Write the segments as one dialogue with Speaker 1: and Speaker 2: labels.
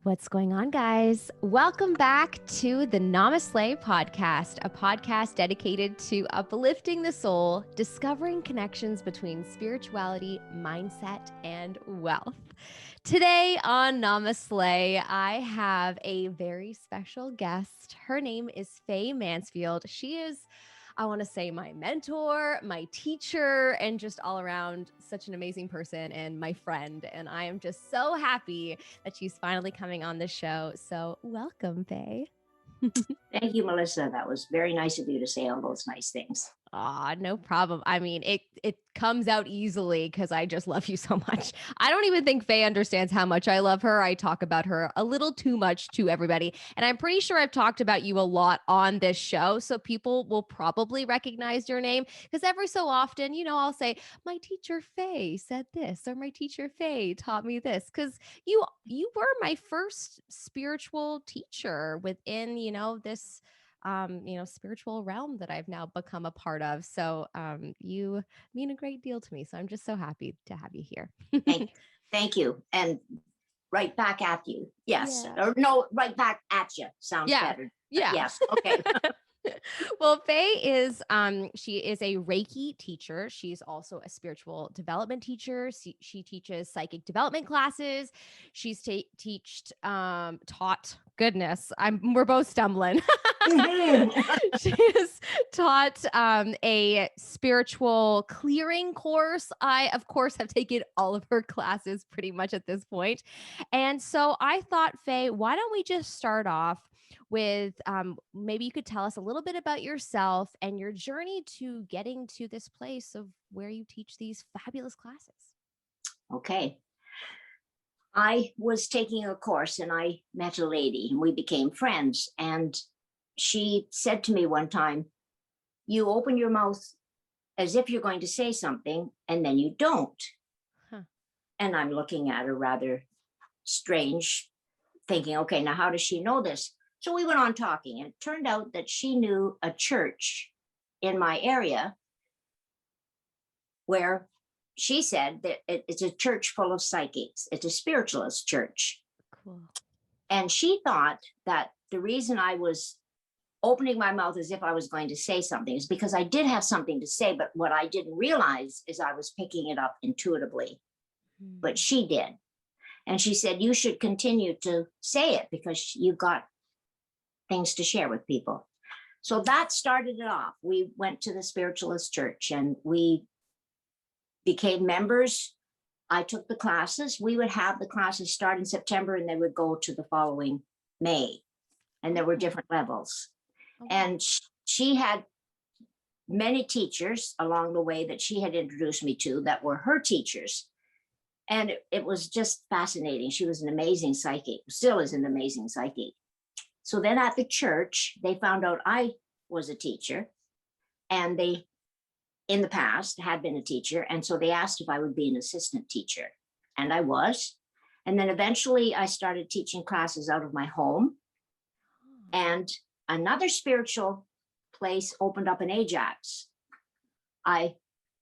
Speaker 1: What's going on, guys? Welcome back to the NamaSLAY Podcast, a podcast dedicated to uplifting the soul, discovering connections between spirituality, mindset, and wealth. Today on NamaSLAY, I have a very special guest. Her name is Fay Mansfield. She is, I want to say, my mentor, my teacher, and just all around such an amazing person and my friend. And I am just so happy that she's finally coming on the show. So welcome, Fay.
Speaker 2: Thank you, Melissa. That was very nice of you to say all those nice things.
Speaker 1: No problem. I mean, it comes out easily because I just love you so much. I don't even think Faye understands how much I love her. I talk about her a little too much to everybody. And I'm pretty sure I've talked about you a lot on this show. So people will probably recognize your name because every so often, I'll say, my teacher Faye said this, or my teacher Faye taught me this. Because you were my first spiritual teacher within, this spiritual realm that I've now become a part of. So you mean a great deal to me. So I'm just so happy to have you here.
Speaker 2: Thank you. And right back at you. Yes.
Speaker 1: Yeah.
Speaker 2: Or no, right back at you. Sounds better.
Speaker 1: Yeah.
Speaker 2: Yes. Okay.
Speaker 1: Well, Faye is she is a Reiki teacher. She's also a spiritual development teacher. She teaches psychic development classes. She's taught. Goodness, we're both stumbling. She's taught a spiritual clearing course. I, of course, have taken all of her classes pretty much at this point. And so I thought, Faye, why don't we just start off with maybe you could tell us a little bit about yourself and your journey to getting to this place of where you teach these fabulous classes.
Speaker 2: Okay. I was taking a course and I met a lady and we became friends. And she said to me one time, you open your mouth as if you're going to say something and then you don't. Huh. And I'm looking at her rather strange, thinking, okay, now how does she know this? So we went on talking, and it turned out that she knew a church in my area where she said that it's a church full of psychics. It's a spiritualist church.
Speaker 1: Cool.
Speaker 2: And she thought that the reason I was opening my mouth as if I was going to say something is because I did have something to say, but what I didn't realize is I was picking it up intuitively. But she did. And she said, you should continue to say it because you've got things to share with people. So that started it off. We went to the spiritualist church and we became members. I took the classes. We would have the classes start in September and they would go to the following May. And there were different levels. Okay. And she had many teachers along the way that she had introduced me to that were her teachers. And it was just fascinating. She was an amazing psychic, still is an amazing psychic. So then at the church, they found out I was a teacher and they, in the past, had been a teacher. And so they asked if I would be an assistant teacher. And I was. And then eventually I started teaching classes out of my home. And another spiritual place opened up in Ajax. I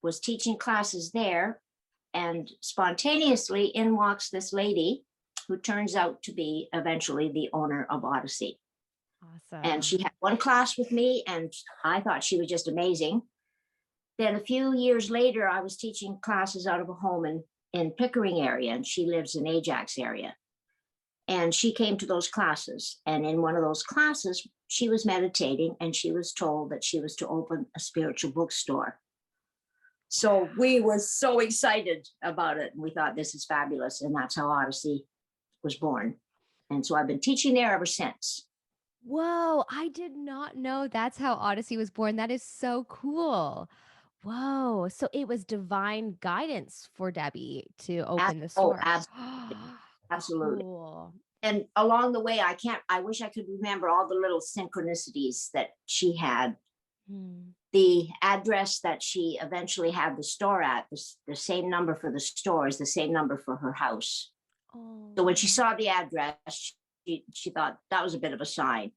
Speaker 2: was teaching classes there. And spontaneously in walks this lady who turns out to be eventually the owner of Odyssey.
Speaker 1: Awesome.
Speaker 2: And she had one class with me and I thought she was just amazing. Then a few years later, I was teaching classes out of a home in Pickering area, and she lives in Ajax area. And she came to those classes. And in one of those classes, she was meditating and she was told that she was to open a spiritual bookstore. So we were so excited about it. And we thought, this is fabulous. And that's how Odyssey was born. And so I've been teaching there ever since.
Speaker 1: Whoa, I did not know that's how Odyssey was born. That is so cool. Whoa. So it was divine guidance for Debbie to open the store.
Speaker 2: Absolutely. Absolutely.
Speaker 1: Cool.
Speaker 2: And along the way, I wish I could remember all the little synchronicities that she had. The address that she eventually had the store at, the same number for the store is the same number for her house. Oh. So when she saw the address, she thought that was a bit of a sign.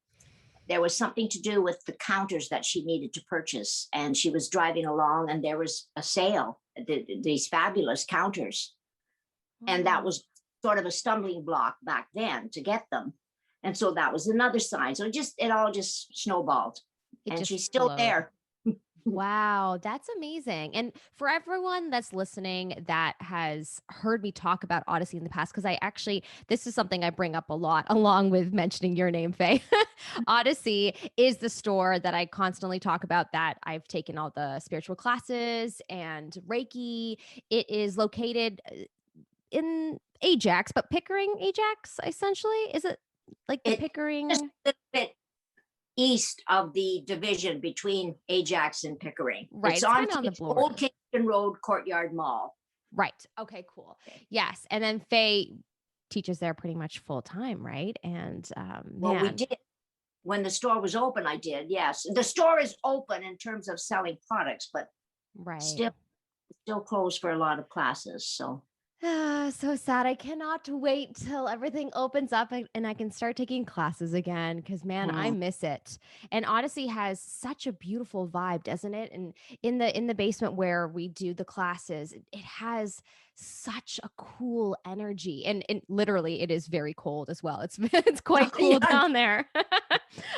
Speaker 2: There was something to do with the counters that she needed to purchase. And she was driving along and there was a sale, these fabulous counters. Oh. And that was sort of a stumbling block back then to get them. And so that was another sign. So it all just snowballed. And she's still there.
Speaker 1: Wow, that's amazing. And for everyone that's listening that has heard me talk about Odyssey in the past, because this is something I bring up a lot, along with mentioning your name, Faye. Odyssey is the store that I constantly talk about, that I've taken all the spiritual classes and Reiki. It is located in Ajax, but Pickering, Ajax, essentially. Is it like the Pickering?
Speaker 2: Just a little bit east of the division between Ajax and Pickering.
Speaker 1: Right.
Speaker 2: It's on
Speaker 1: the
Speaker 2: Old Kingston Road Courtyard Mall.
Speaker 1: Right. Okay, cool. Yes. And then Faye teaches there pretty much full time, right? And
Speaker 2: well, we did. When the store was open, I did. Yes. The store is open in terms of selling products, but still closed for a lot of classes. So
Speaker 1: so sad. I cannot wait till everything opens up and I can start taking classes again, because man, I miss it. And Odyssey has such a beautiful vibe, doesn't it? And in the basement where we do the classes, it has such a cool energy, and literally it is very cold as well. It's quite cool down there.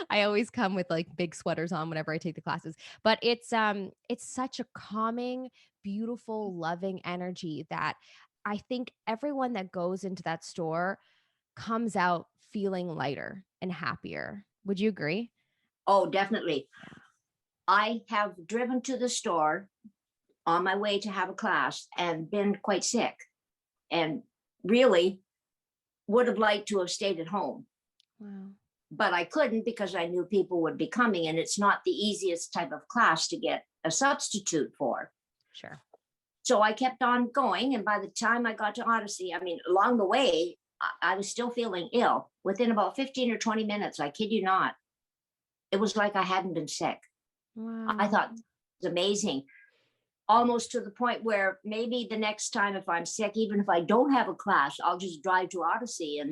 Speaker 1: I always come with like big sweaters on whenever I take the classes, but it's such a calming, beautiful, loving energy that I think everyone that goes into that store comes out feeling lighter and happier. Would you agree?
Speaker 2: Oh, definitely. I have driven to the store on my way to have a class and been quite sick, and really would have liked to have stayed at home.
Speaker 1: Wow.
Speaker 2: But I couldn't, because I knew people would be coming, and it's not the easiest type of class to get a substitute for.
Speaker 1: Sure.
Speaker 2: So I kept on going. And by the time I got to Odyssey, I mean, along the way, I was still feeling ill. Within about 15 or 20 minutes, I kid you not, it was like I hadn't been sick.
Speaker 1: Wow.
Speaker 2: I thought it was amazing. Almost to the point where maybe the next time, if I'm sick, even if I don't have a class, I'll just drive to Odyssey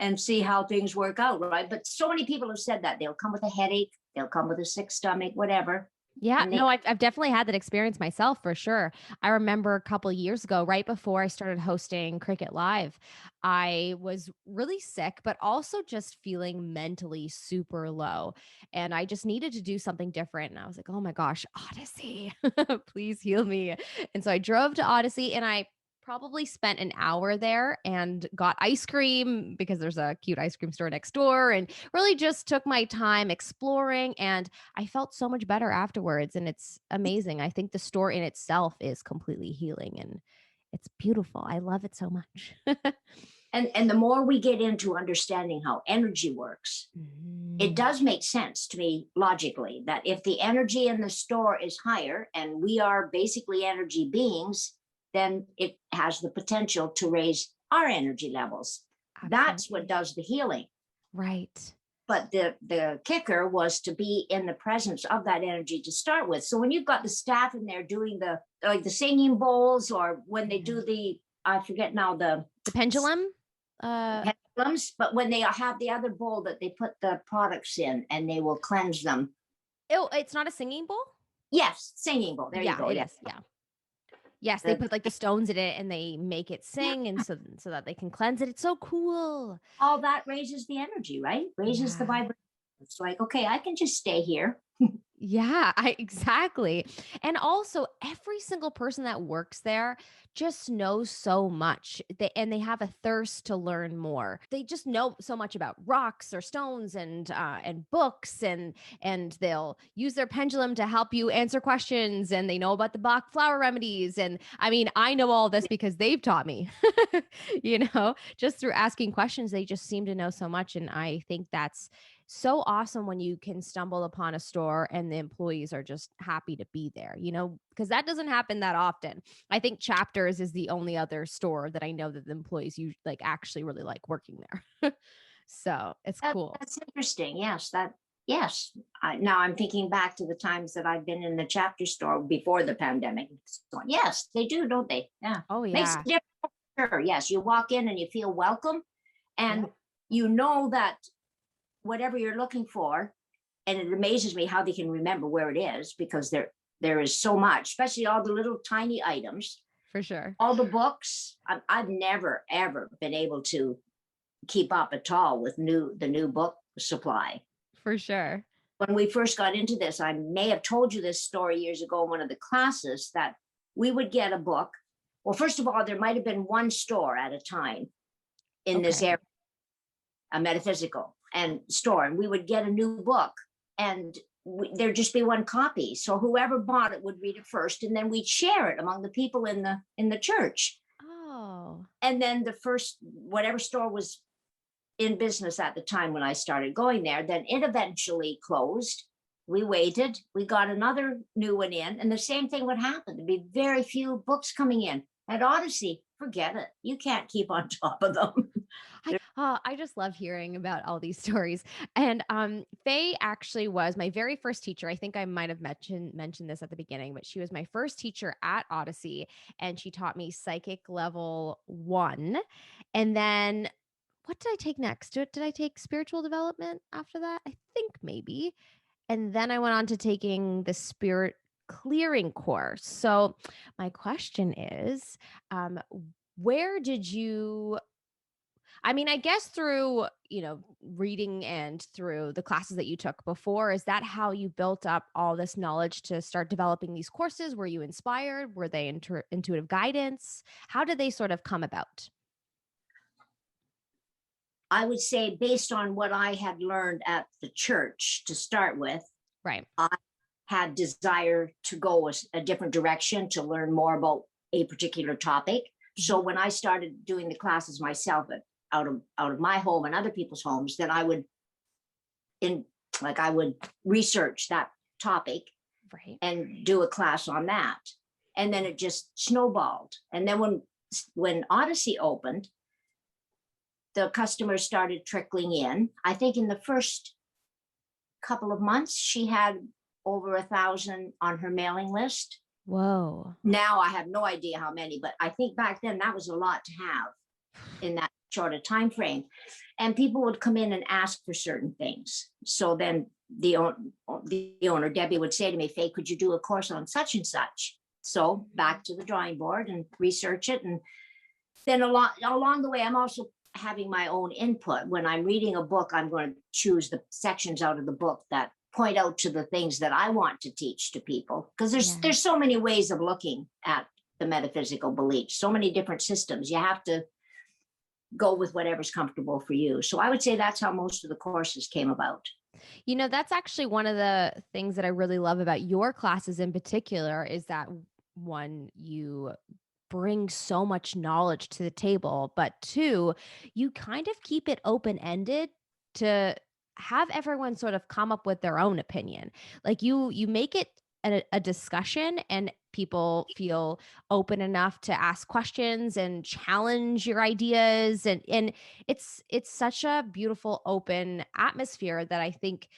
Speaker 2: and see how things work out, right? But so many people have said that. They'll come with a headache, they'll come with a sick stomach, whatever.
Speaker 1: Yeah, no, I've definitely had that experience myself, for sure. I remember a couple of years ago, right before I started hosting Cricket Live, I was really sick, but also just feeling mentally super low. And I just needed to do something different. And I was like, oh my gosh, Odyssey, please heal me. And so I drove to Odyssey, and I probably spent an hour there and got ice cream, because there's a cute ice cream store next door, and really just took my time exploring, and I felt so much better afterwards. And it's amazing. I think the store in itself is completely healing, and it's beautiful. I love it so much.
Speaker 2: And the more we get into understanding how energy works, it does make sense to me logically that if the energy in the store is higher, and we are basically energy beings, then it has the potential to raise our energy levels. Absolutely. That's what does the healing.
Speaker 1: Right.
Speaker 2: But the kicker was to be in the presence of that energy to start with. So when you've got the staff in there doing the singing bowls, or when they do I forget now, the
Speaker 1: pendulum.
Speaker 2: Pendulums, but when they have the other bowl that they put the products in, and they will cleanse them.
Speaker 1: Oh, it's not a singing bowl?
Speaker 2: Yes, singing bowl. There you go.
Speaker 1: It is. Yeah. Yes, they put like the stones in it, and they make it sing, and so that they can cleanse it. It's so cool.
Speaker 2: All that raises the energy, right? Raises the vibration. It's like, okay, I can just stay here.
Speaker 1: Yeah, exactly. And also, every single person that works there just knows so much. They have a thirst to learn more. They just know so much about rocks or stones and books, and they'll use their pendulum to help you answer questions, and they know about the Bach flower remedies. And I mean, I know all this because they've taught me. Just through asking questions, they just seem to know so much, and I think that's so awesome when you can stumble upon a store and the employees are just happy to be there, because that doesn't happen that often. I think Chapters is the only other store that I know that the employees actually really like working there. So it's cool.
Speaker 2: That's interesting. Yes. Now I'm thinking back to the times that I've been in the Chapter store before the pandemic. Yes, they do, don't they? Yeah.
Speaker 1: Oh yeah.
Speaker 2: Makes a difference. Sure. Yes. You walk in and you feel welcome, and you know that whatever you're looking for, and it amazes me how they can remember where it is, because there is so much, especially all the little tiny items.
Speaker 1: For sure.
Speaker 2: All the books, I've never, ever been able to keep up at all with the new book supply.
Speaker 1: For sure.
Speaker 2: When we first got into this, I may have told you this story years ago in one of the classes, that we would get a book. Well, first of all, there might have been one store at a time in this area, a metaphysical and store, and we would get a new book, and there'd just be one copy. So whoever bought it would read it first, and then we'd share it among the people in the church.
Speaker 1: Oh.
Speaker 2: And then the first, whatever store was in business at the time when I started going there, then it eventually closed. We waited, we got another new one in, and the same thing would happen. There'd be very few books coming in. At Odyssey, forget it. You can't keep on top of them.
Speaker 1: I just love hearing about all these stories. And Faye actually was my very first teacher. I think I might have mentioned this at the beginning, but she was my first teacher at Odyssey, and she taught me psychic level 1. And then what did I take next? Did I take spiritual development after that? I think maybe. And then I went on to taking the spirit clearing course. So my question is, where did you, I mean, I guess through, reading and through the classes that you took before, is that how you built up all this knowledge to start developing these courses? Were you inspired? Were they intuitive guidance? How did they sort of come about?
Speaker 2: I would say, based on what I had learned at the church to start with,
Speaker 1: right,
Speaker 2: I had desire to go a different direction, to learn more about a particular topic. So when I started doing the classes myself out of my home and other people's homes, then I would research that topic,
Speaker 1: right,
Speaker 2: and do a class on that. And then it just snowballed. And then when Odyssey opened, the customers started trickling in. I think in the first couple of months, she had over 1,000 on her mailing list.
Speaker 1: Whoa.
Speaker 2: Now I have no idea how many, but I think back then that was a lot to have in that short a time frame. And people would come in and ask for certain things. So then the owner, Debbie, would say to me, Faye, could you do a course on such and such? So back to the drawing board and research it. And then along the way, I'm also having my own input. When I'm reading a book, I'm going to choose the sections out of the book that point out to the things that I want to teach to people. Because there's so many ways of looking at the metaphysical beliefs, so many different systems. You have to go with whatever's comfortable for you. So I would say that's how most of the courses came about.
Speaker 1: That's actually one of the things that I really love about your classes in particular, is that, one, you bring so much knowledge to the table, but 2, you kind of keep it open-ended to have everyone sort of come up with their own opinion. Like you make it a discussion, and people feel open enough to ask questions and challenge your ideas. And it's such a beautiful, open atmosphere that I think,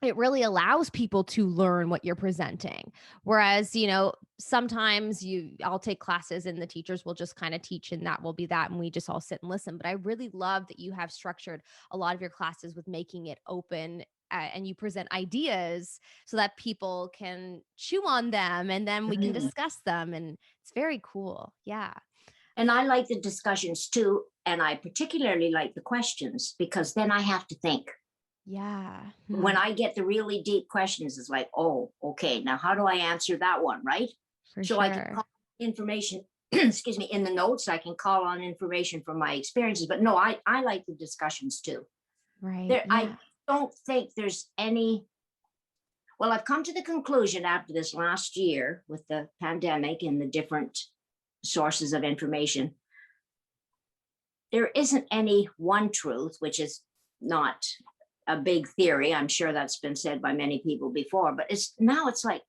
Speaker 1: it really allows people to learn what you're presenting. Whereas, sometimes I'll take classes and the teachers will just kind of teach, and that will be that. And we just all sit and listen. But I really love that you have structured a lot of your classes with making it open, and you present ideas so that people can chew on them, and then we can discuss them. And it's very cool. Yeah.
Speaker 2: And I like the discussions too. And I particularly like the questions, because then I have to think.
Speaker 1: Yeah.
Speaker 2: When I get the really deep questions, it's like, oh, okay, now how do I answer that one, right?
Speaker 1: So
Speaker 2: I can call information, excuse me, in the notes. I can call on information from my experiences. But no, I like the discussions too.
Speaker 1: Right.
Speaker 2: I don't think there's any. Well, I've come to the conclusion after this last year with the pandemic and the different sources of information, there isn't any one truth, which is not a big theory. I'm sure that's been said by many people before, but it's like,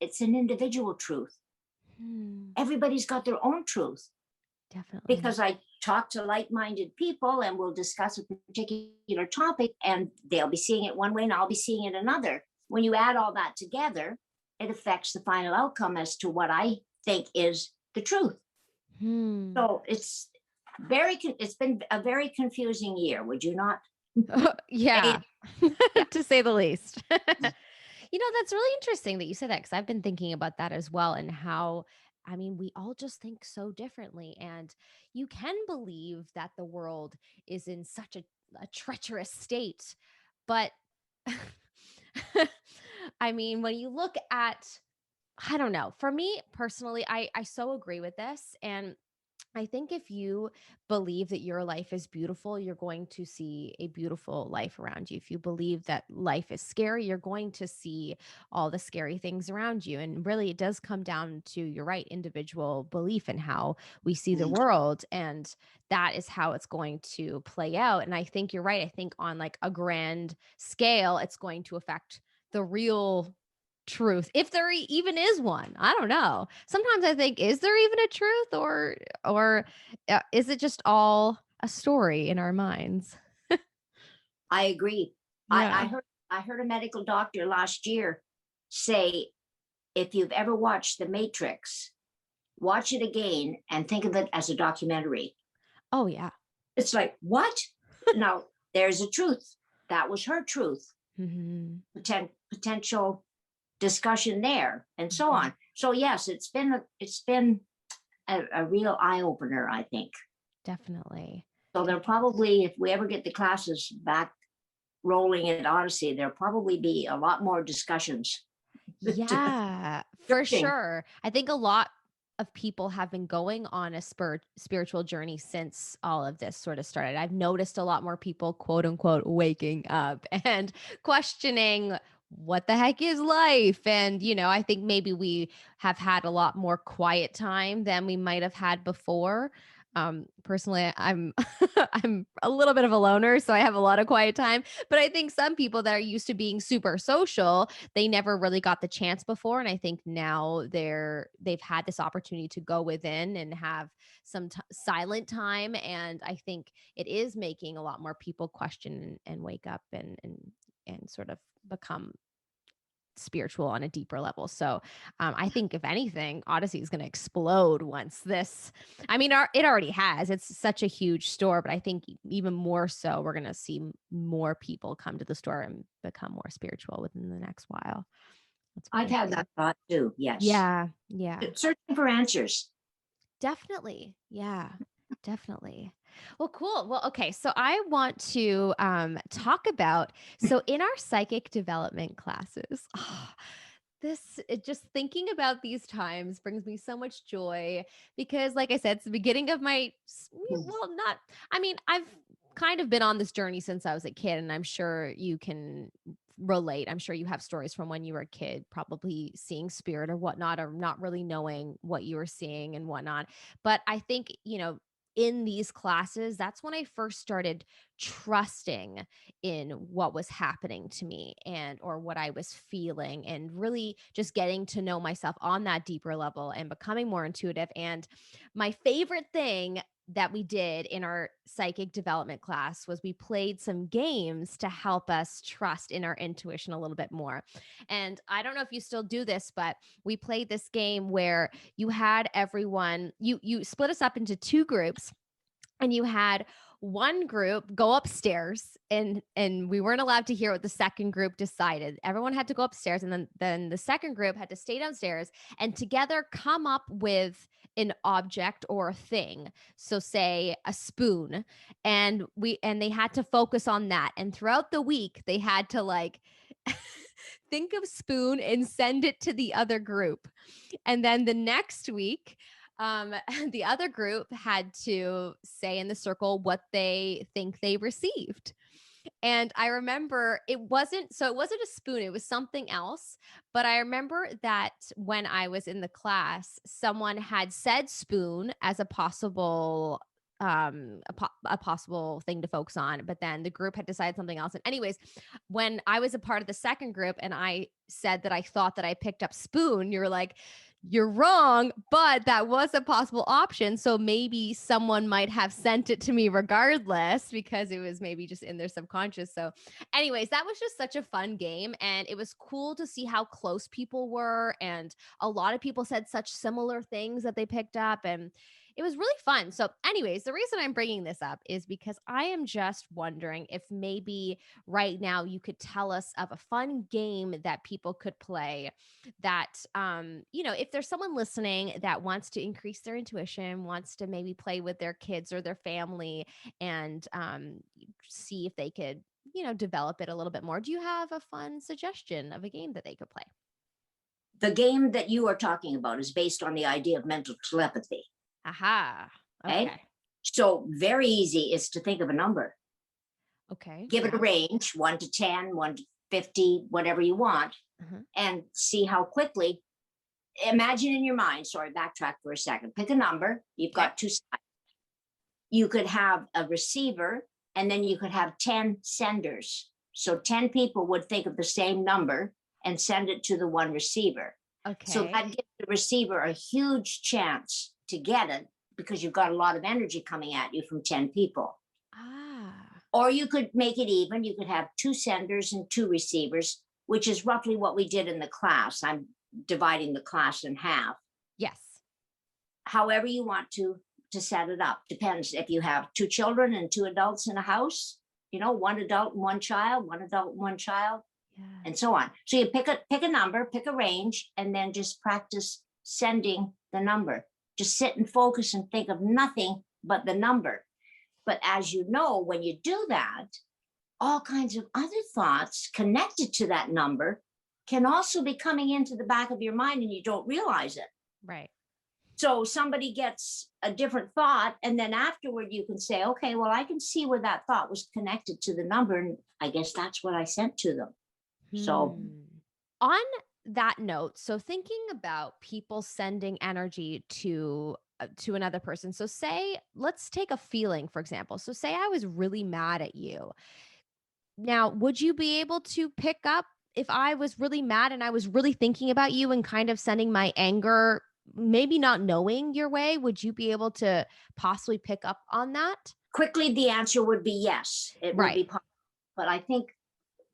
Speaker 2: it's an individual truth. Everybody's got their own truth.
Speaker 1: Definitely.
Speaker 2: Because I talk to like-minded people, and we'll discuss a particular topic, and they'll be seeing it one way and I'll be seeing it another. When you add all that together, it affects the final outcome as to what I think is the truth. So it's been a very confusing year. Would you not?
Speaker 1: Yeah, to say the least. That's really interesting that you say that, because I've been thinking about that as well, and how I mean, we all just think so differently. And you can believe that the world is in such a treacherous state. But I mean, when you look at, I don't know, for me personally, I so agree with this. And I think if you believe that your life is beautiful, you're going to see a beautiful life around you. If you believe that life is scary, you're going to see all the scary things around you. And really, it does come down to, you're right, individual belief in how we see the world. And that is how it's going to play out. And I think you're right. I think on like a grand scale, it's going to affect the real truth, if there even is one. I don't know. Sometimes I think, is there even a truth, or is it just all a story in our minds?
Speaker 2: I agree.
Speaker 1: Yeah.
Speaker 2: I heard a medical doctor last year say, if you've ever watched The Matrix, watch it again and think of it as a documentary.
Speaker 1: Oh yeah.
Speaker 2: It's like, what? Now, there's a truth. That was her truth.
Speaker 1: Mm-hmm.
Speaker 2: Potential discussion there, and so on. So yes, it's been a real eye opener, I think.
Speaker 1: Definitely.
Speaker 2: So there'll probably, if we ever get the classes back rolling at Odyssey, there'll probably be a lot more discussions.
Speaker 1: Yeah, for sure. I think a lot of people have been going on a spiritual journey since all of this sort of started. I've noticed a lot more people, quote unquote, waking up and questioning what the heck is life. And, I think maybe we have had a lot more quiet time than we might have had before. Personally, I'm I'm a little bit of a loner, so I have a lot of quiet time. But I think some people that are used to being super social, they never really got the chance before, and I think now they've had this opportunity to go within and have some silent time, and I think it is making a lot more people question and wake up and sort of become spiritual on a deeper level. So I think if anything, Odyssey is going to explode once this, I mean, it already has, it's such a huge store, but I think even more so, we're going to see more people come to the store and become more spiritual within the next while.
Speaker 2: I've had that thought too. Yes.
Speaker 1: Yeah.
Speaker 2: Searching for answers.
Speaker 1: Definitely. Yeah, definitely. Well, cool. Well, okay. So I want to talk about, so in our psychic development classes, just thinking about these times brings me so much joy because, like I said, it's the beginning of my, well, I've kind of been on this journey since I was a kid, and I'm sure you can relate. I'm sure you have stories from when you were a kid, probably seeing spirit or whatnot, or not really knowing what you were seeing and whatnot. But I think, in these classes, that's when I first started trusting in what was happening to me or what I was feeling, and really just getting to know myself on that deeper level and becoming more intuitive. And my favorite thing that we did in our psychic development class was we played some games to help us trust in our intuition a little bit more. And I don't know if you still do this, but we played this game where you had everyone, you split us up into two groups, and you had one group go upstairs, and we weren't allowed to hear what the second group decided. Everyone had to go upstairs, and then the second group had to stay downstairs and together come up with an object or a thing. So say a spoon, and they had to focus on that. And throughout the week, they had to like think of spoon and send it to the other group. And then the next week, the other group had to say in the circle what they think they received. And I remember it wasn't a spoon, it was something else. But I remember that when I was in the class, someone had said spoon as a possible a possible thing to focus on, but then the group had decided something else. And anyways, when I was a part of the second group and I said that I thought that I picked up spoon, you were like, you're wrong, but that was a possible option. So maybe someone might have sent it to me regardless because it was maybe just in their subconscious. So anyways, that was just such a fun game. And it was cool to see how close people were. And a lot of people said such similar things that they picked up. And it was really fun. So anyways, the reason I'm bringing this up is because I am just wondering if maybe right now you could tell us of a fun game that people could play that, if there's someone listening that wants to increase their intuition, wants to maybe play with their kids or their family and see if they could, develop it a little bit more. Do you have a fun suggestion of a game that they could play?
Speaker 2: The game that you are talking about is based on the idea of mental telepathy.
Speaker 1: Aha.
Speaker 2: Okay.
Speaker 1: Okay.
Speaker 2: So very easy is to think of a number.
Speaker 1: Okay.
Speaker 2: Give it a range, 1 to 10, 1 to 50, whatever you want, and see how quickly. Imagine in your mind, sorry, backtrack for a second. Pick a number. You've got two sides. You could have a receiver, and then you could have 10 senders. So 10 people would think of the same number and send it to the one receiver.
Speaker 1: Okay.
Speaker 2: So that gives the receiver a huge chance to get it because you've got a lot of energy coming at you from 10 people. Or you could make it even. You could have 2 senders and 2 receivers, which is roughly what we did in the class. I'm dividing the class in half.
Speaker 1: Yes.
Speaker 2: However you want to set it up. Depends if you have 2 children and 2 adults in a house, 1 adult and 1 child, 1 adult and 1 child. And so on. So you pick a number, pick a range, and then just practice sending the number. Just sit and focus and think of nothing but the number. But as you know, when you do that, all kinds of other thoughts connected to that number can also be coming into the back of your mind and you don't realize it.
Speaker 1: Right.
Speaker 2: So somebody gets a different thought, and then afterward you can say, okay, well, I can see where that thought was connected to the number, and I guess that's what I sent to them. So
Speaker 1: on that note, so thinking about people sending energy to another person. So let's take a feeling, for example. So say I was really mad at you. Now, would you be able to pick up if I was really mad and I was really thinking about you and kind of sending my anger, maybe not knowing your way? Would you be able to possibly pick up on that?
Speaker 2: Quickly, the answer would be yes. It would be possible. But I think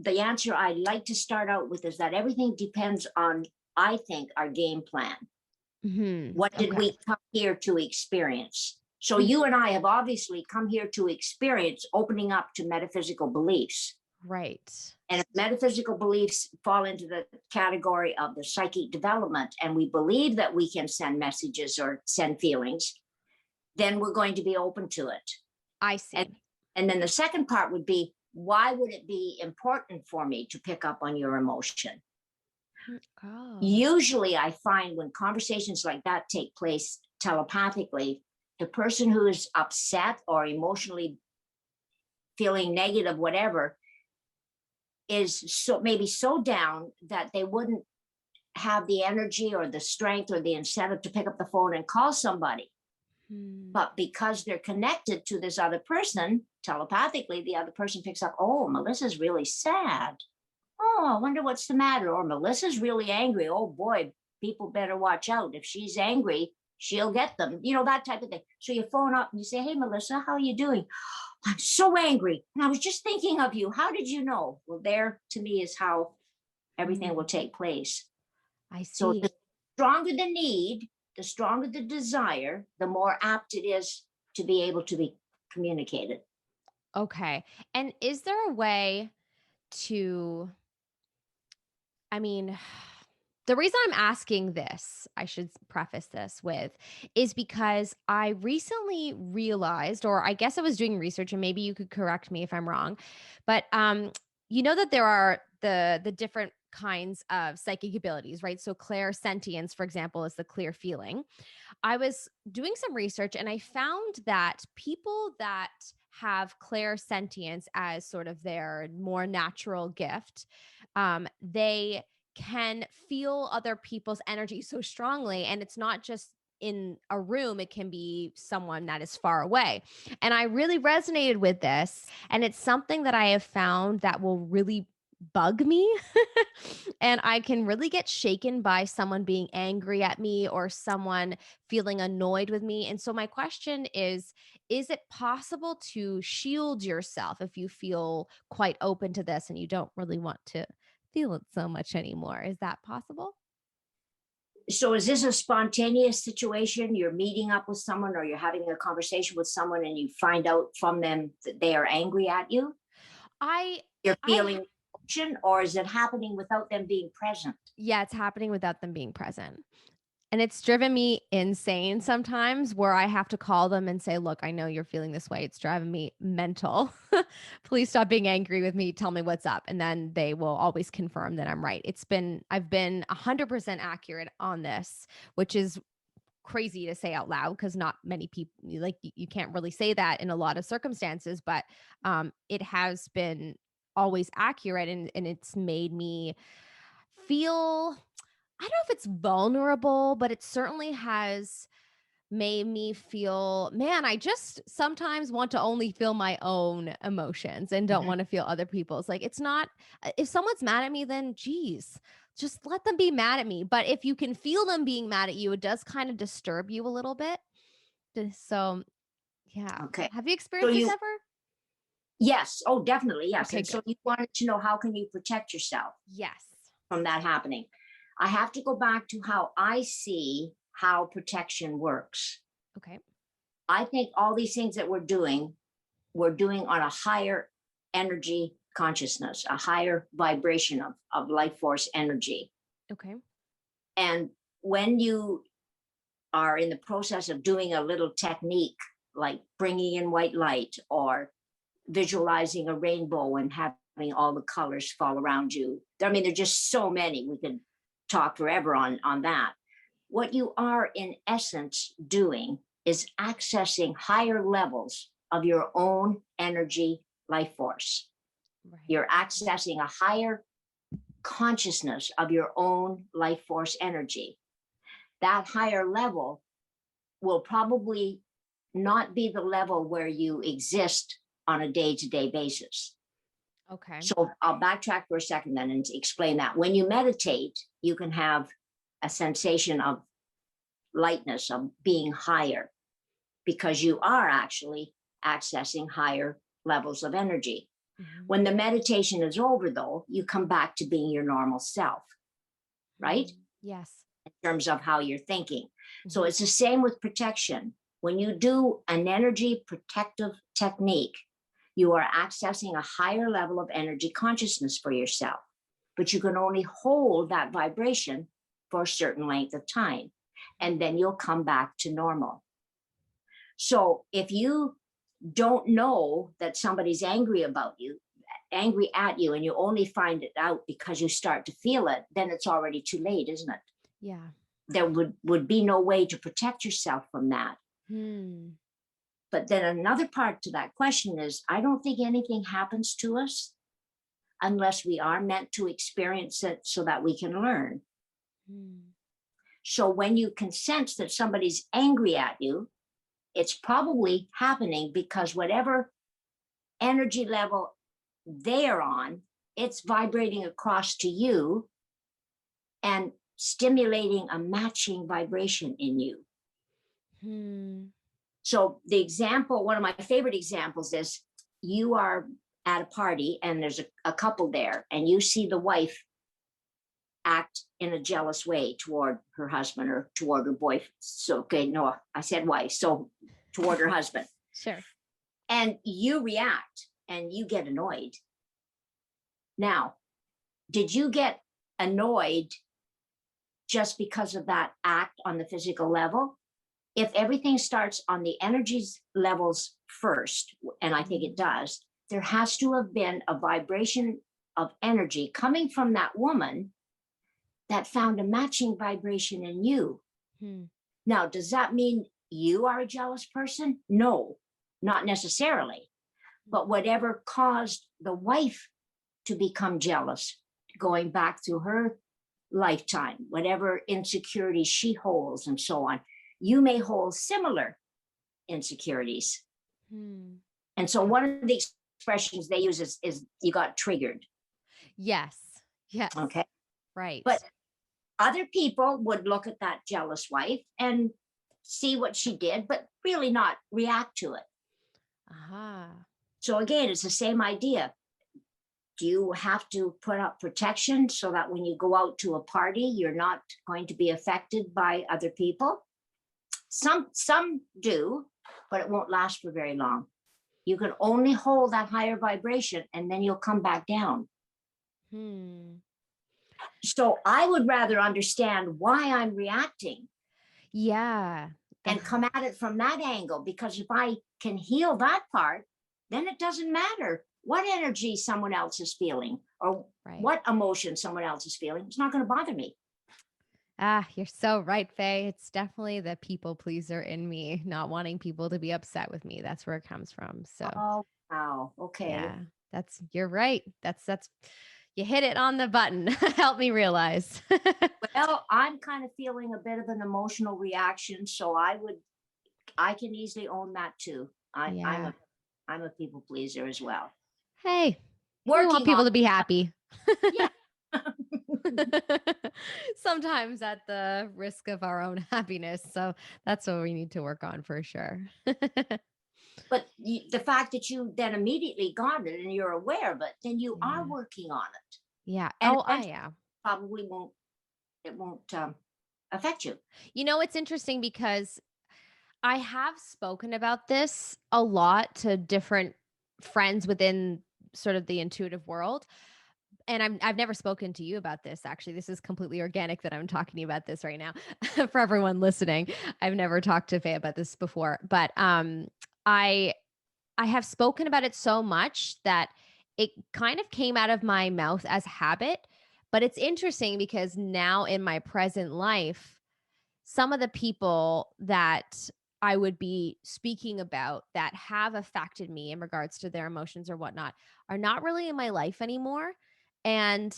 Speaker 2: the answer I'd like to start out with is that everything depends on, I think, our game plan. What did we come here to experience? So you and I have obviously come here to experience opening up to metaphysical beliefs.
Speaker 1: Right.
Speaker 2: And if metaphysical beliefs fall into the category of the psychic development, and we believe that we can send messages or send feelings, then we're going to be open to it.
Speaker 1: I see.
Speaker 2: And then the second part would be, why would it be important for me to pick up on your emotion? Usually I find when conversations like that take place telepathically, the person who is upset or emotionally feeling negative, whatever, is maybe so down that they wouldn't have the energy or the strength or the incentive to pick up the phone and call somebody. But because they're connected to this other person, telepathically, the other person picks up, oh, Melissa's really sad. Oh, I wonder what's the matter. Or Melissa's really angry. Oh boy, people better watch out. If she's angry, she'll get them. That type of thing. So you phone up and you say, hey, Melissa, how are you doing? I'm so angry. And I was just thinking of you. How did you know? Well, there to me is how everything will take place.
Speaker 1: I see.
Speaker 2: So the stronger the need, the stronger the desire, the more apt it is to be able to be communicated.
Speaker 1: Okay. And is there a way to, the reason I'm asking this, I should preface this with, is because I recently realized, or I guess I was doing research and maybe you could correct me if I'm wrong, but you know that there are the different kinds of psychic abilities, right? So clairsentience, for example, is the clear feeling. I was doing some research and I found that people that have clairsentience as sort of their more natural gift, they can feel other people's energy so strongly. And it's not just in a room, it can be someone that is far away. And I really resonated with this. And it's something that I have found that will really bug me. And I can really get shaken by someone being angry at me or someone feeling annoyed with me. And so my question is it possible to shield yourself if you feel quite open to this and you don't really want to feel it so much anymore? Is that possible?
Speaker 2: So is this a spontaneous situation? You're meeting up with someone or you're having a conversation with someone and you find out from them that they are angry at you? You're feeling emotion, or is it happening without them being present?
Speaker 1: Yeah, it's happening without them being present. And it's driven me insane sometimes where I have to call them and say, look, I know you're feeling this way. It's driving me mental. Please stop being angry with me. Tell me what's up. And then they will always confirm that I'm right. I've been 100% accurate on this, which is crazy to say out loud because not many people, like you can't really say that in a lot of circumstances, but it has been always accurate, and it's made me feel, I don't know if it's vulnerable, but it certainly has made me feel, man, I just sometimes want to only feel my own emotions and don't want to feel other people's. Like, it's not, if someone's mad at me, then geez, just let them be mad at me. But if you can feel them being mad at you, it does kind of disturb you a little bit. So, yeah.
Speaker 2: Okay.
Speaker 1: Have you experienced this ever?
Speaker 2: Yes. Oh, definitely. Yes.
Speaker 1: Okay,
Speaker 2: and so you wanted to know, how can you protect yourself
Speaker 1: Yes.
Speaker 2: from that happening? I have to go back to how I see how protection works.
Speaker 1: Okay.
Speaker 2: I think all these things that we're doing on a higher energy consciousness, a higher vibration of life force energy.
Speaker 1: Okay.
Speaker 2: And when you are in the process of doing a little technique, like bringing in white light or visualizing a rainbow and having all the colors fall around you. I mean, there's just so many. We could talk forever on that. What you are in essence doing is accessing higher levels of your own energy life force. Right. You're accessing a higher consciousness of your own life force energy. That higher level will probably not be the level where you exist on a day-to-day basis.
Speaker 1: Okay.
Speaker 2: So I'll backtrack for a second then and explain that. When you meditate, you can have a sensation of lightness, of being higher, because you are actually accessing higher levels of energy. Mm-hmm. When the meditation is over, though, you come back to being your normal self, right?
Speaker 1: Yes.
Speaker 2: In terms of how you're thinking. Mm-hmm. So it's the same with protection. When you do an energy protective technique, you are accessing a higher level of energy consciousness for yourself, but you can only hold that vibration for a certain length of time, and then you'll come back to normal. So if you don't know that somebody's angry at you, and you only find it out because you start to feel it, then it's already too late, isn't it?
Speaker 1: Yeah.
Speaker 2: There would be no way to protect yourself from that. But then another part to that question is, I don't think anything happens to us unless we are meant to experience it so that we can learn. So when you can sense that somebody's angry at you, it's probably happening because whatever energy level they're on, it's vibrating across to you and stimulating a matching vibration in you. So the example, one of my favorite examples is, you are at a party and there's a couple there, and you see the wife act in a jealous way toward her husband or toward her boyfriend. So, okay, no, I said wife. So toward her husband.
Speaker 1: Sure.
Speaker 2: And you react and you get annoyed. Now, did you get annoyed just because of that act on the physical level? If everything starts on the energies levels first, and I think it does, there has to have been a vibration of energy coming from that woman that found a matching vibration in you. Now, does that mean you are a jealous person? No, not necessarily. But whatever caused the wife to become jealous, going back through her lifetime, whatever insecurities she holds and so on, you may hold similar insecurities. And so one of the expressions they use is you got triggered.
Speaker 1: Yes. Yes.
Speaker 2: Okay.
Speaker 1: Right.
Speaker 2: But other people would look at that jealous wife and see what she did, but really not react to it. So again, it's the same idea. Do you have to put up protection so that when you go out to a party, you're not going to be affected by other people? Some do, but it won't last for very long. You can only hold that higher vibration and then you'll come back down. So I would rather understand why I'm reacting.
Speaker 1: Yeah.
Speaker 2: And come at it from that angle, because if I can heal that part, then it doesn't matter what energy someone else is feeling or what emotion someone else is feeling. It's not going to bother me.
Speaker 1: You're so right, Faye. It's definitely the people pleaser in me, not wanting people to be upset with me. That's where it comes from. So,
Speaker 2: oh, wow. Okay.
Speaker 1: Yeah, you're right. That's, you hit it on the button. Help me realize.
Speaker 2: Well, I'm kind of feeling a bit of an emotional reaction. So I can easily own that too. I'm a people pleaser as well.
Speaker 1: Hey, we want people to be happy.
Speaker 2: Yeah.
Speaker 1: Sometimes at the risk of our own happiness. So that's what we need to work on for sure.
Speaker 2: But the fact that you then immediately got it and you're aware of it, then you are working on it.
Speaker 1: Yeah.
Speaker 2: And probably won't affect you.
Speaker 1: You know, it's interesting because I have spoken about this a lot to different friends within sort of the intuitive world. And I've never spoken to you about this. Actually, this is completely organic that I'm talking to you about this right now. For everyone listening, I've never talked to Faye about this before, but I have spoken about it so much that it kind of came out of my mouth as habit. But it's interesting because now in my present life, some of the people that I would be speaking about that have affected me in regards to their emotions or whatnot are not really in my life anymore. And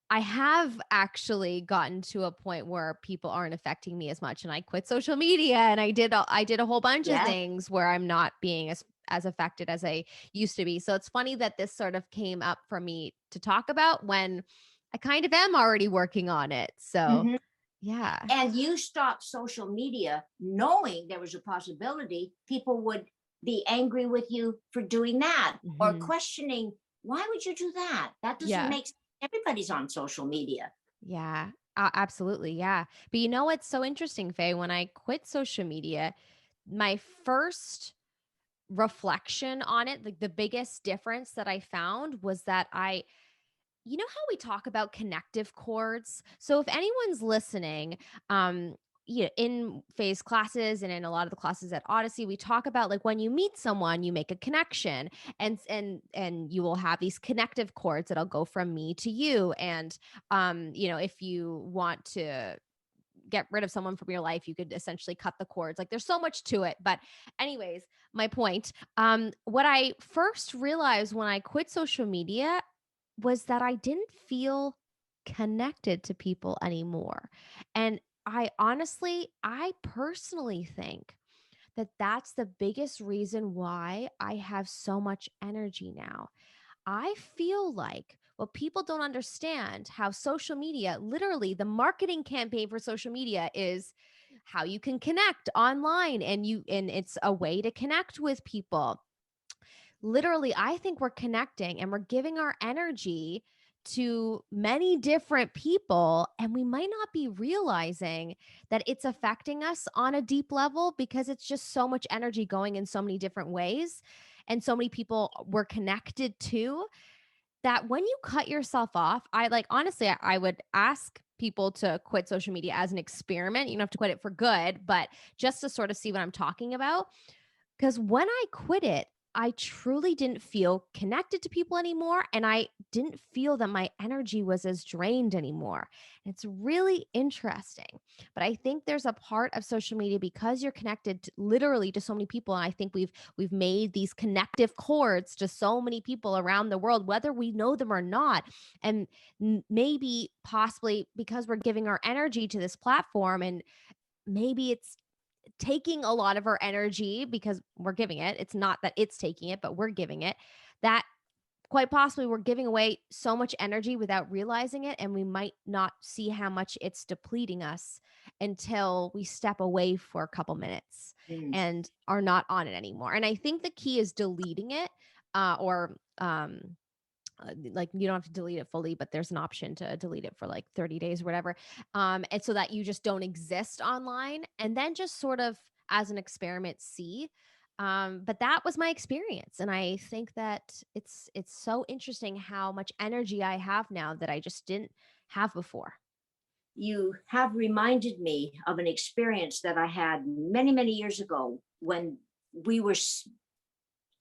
Speaker 1: I have actually gotten to a point where people aren't affecting me as much, and I quit social media, and I did a whole bunch of things where I'm not being as affected as I used to be. So it's funny that this sort of came up for me to talk about when I kind of am already working on it. So yeah.
Speaker 2: And you stopped social media knowing there was a possibility people would be angry with you for doing that or questioning, why would you do that? That doesn't make sense. Everybody's on social media.
Speaker 1: Yeah, absolutely. Yeah. But you know what's so interesting, Faye? When I quit social media, my first reflection on it, like the biggest difference that I found was that you know how we talk about connective cords? So if anyone's listening, in Faye's classes and in a lot of the classes at Odyssey, we talk about like when you meet someone, you make a connection, and you will have these connective cords that'll go from me to you. And if you want to get rid of someone from your life, you could essentially cut the cords. Like there's so much to it. But anyways, my point, what I first realized when I quit social media was that I didn't feel connected to people anymore. And I personally think that that's the biggest reason why I have so much energy now. I feel like what people don't understand how social media, literally the marketing campaign for social media is how you can connect online and it's a way to connect with people. Literally, I think we're connecting and we're giving our energy to many different people, and we might not be realizing that it's affecting us on a deep level because it's just so much energy going in so many different ways and so many people we're connected to, that when you cut yourself off, honestly, I would ask people to quit social media as an experiment. You don't have to quit it for good, but just to sort of see what I'm talking about. Because when I quit it, I truly didn't feel connected to people anymore. And I didn't feel that my energy was as drained anymore. And it's really interesting. But I think there's a part of social media because you're connected literally to so many people. And I think we've made these connective cords to so many people around the world, whether we know them or not. And maybe possibly because we're giving our energy to this platform, and maybe it's taking a lot of our energy because we're giving it. It's not that it's taking it, but we're giving it. That quite possibly we're giving away so much energy without realizing it. And we might not see how much it's depleting us until we step away for a couple minutes and are not on it anymore. And I think the key is deleting it or like you don't have to delete it fully, but there's an option to delete it for like 30 days or whatever. And so that you just don't exist online, and then just sort of as an experiment see. But that was my experience. And I think that it's so interesting how much energy I have now that I just didn't have before.
Speaker 2: You have reminded me of an experience that I had many, many years ago when we were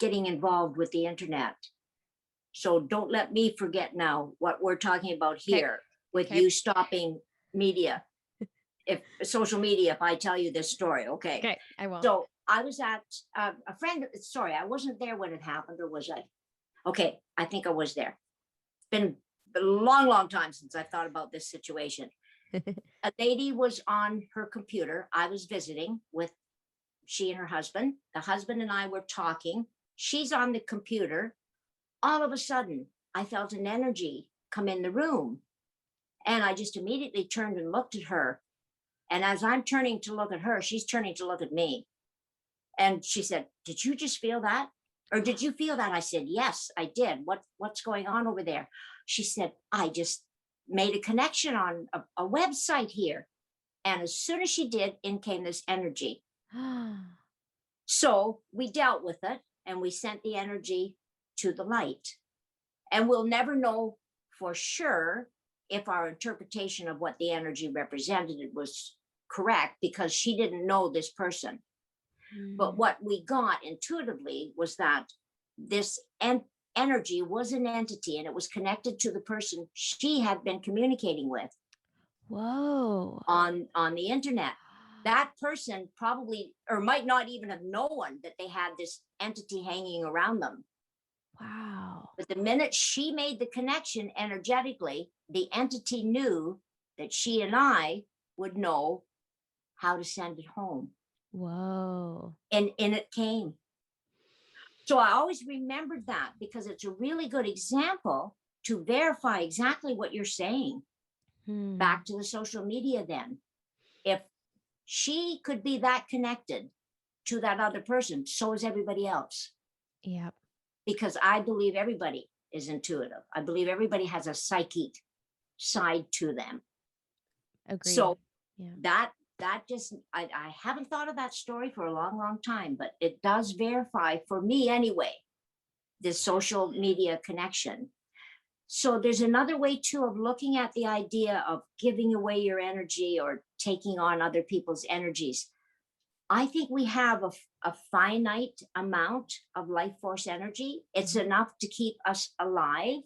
Speaker 2: getting involved with the internet. So don't let me forget now what we're talking about here with you stopping media, if social media, if I tell you this story.
Speaker 1: Okay, I won't.
Speaker 2: So I was at a friend. Sorry, I wasn't there when it happened, or was I? Okay, I think I was there. It's been a long, long time since I thought about this situation. A lady was on her computer. I was visiting with she and her husband. The husband and I were talking. She's on the computer. All of a sudden, I felt an energy come in the room. And I just immediately turned and looked at her. And as I'm turning to look at her, she's turning to look at me. And she said, "Did you just feel that? Or did you feel that?" I said, "Yes, I did. What's going on over there?" She said, "I just made a connection on a website here." And as soon as she did, in came this energy. So we dealt with it and we sent the energy to the light. And we'll never know for sure if our interpretation of what the energy represented was correct, because she didn't know this person. But what we got intuitively was that this energy was an entity, and it was connected to the person she had been communicating with.
Speaker 1: Whoa.
Speaker 2: On the internet. That person probably, or might not even have known that they had this entity hanging around them.
Speaker 1: Wow.
Speaker 2: But the minute she made the connection energetically, the entity knew that she and I would know how to send it home.
Speaker 1: Whoa.
Speaker 2: And it came. So I always remembered that, because it's a really good example to verify exactly what you're saying. Back to the social media then. If she could be that connected to that other person, so is everybody else.
Speaker 1: Yep.
Speaker 2: Because I believe everybody is intuitive. I believe everybody has a psychic side to them.
Speaker 1: Agreed.
Speaker 2: So
Speaker 1: yeah.
Speaker 2: that just, I haven't thought of that story for a long, long time, but it does verify, for me anyway, this social media connection. So there's another way too of looking at the idea of giving away your energy or taking on other people's energies. I think we have a finite amount of life force energy. It's enough to keep us alive.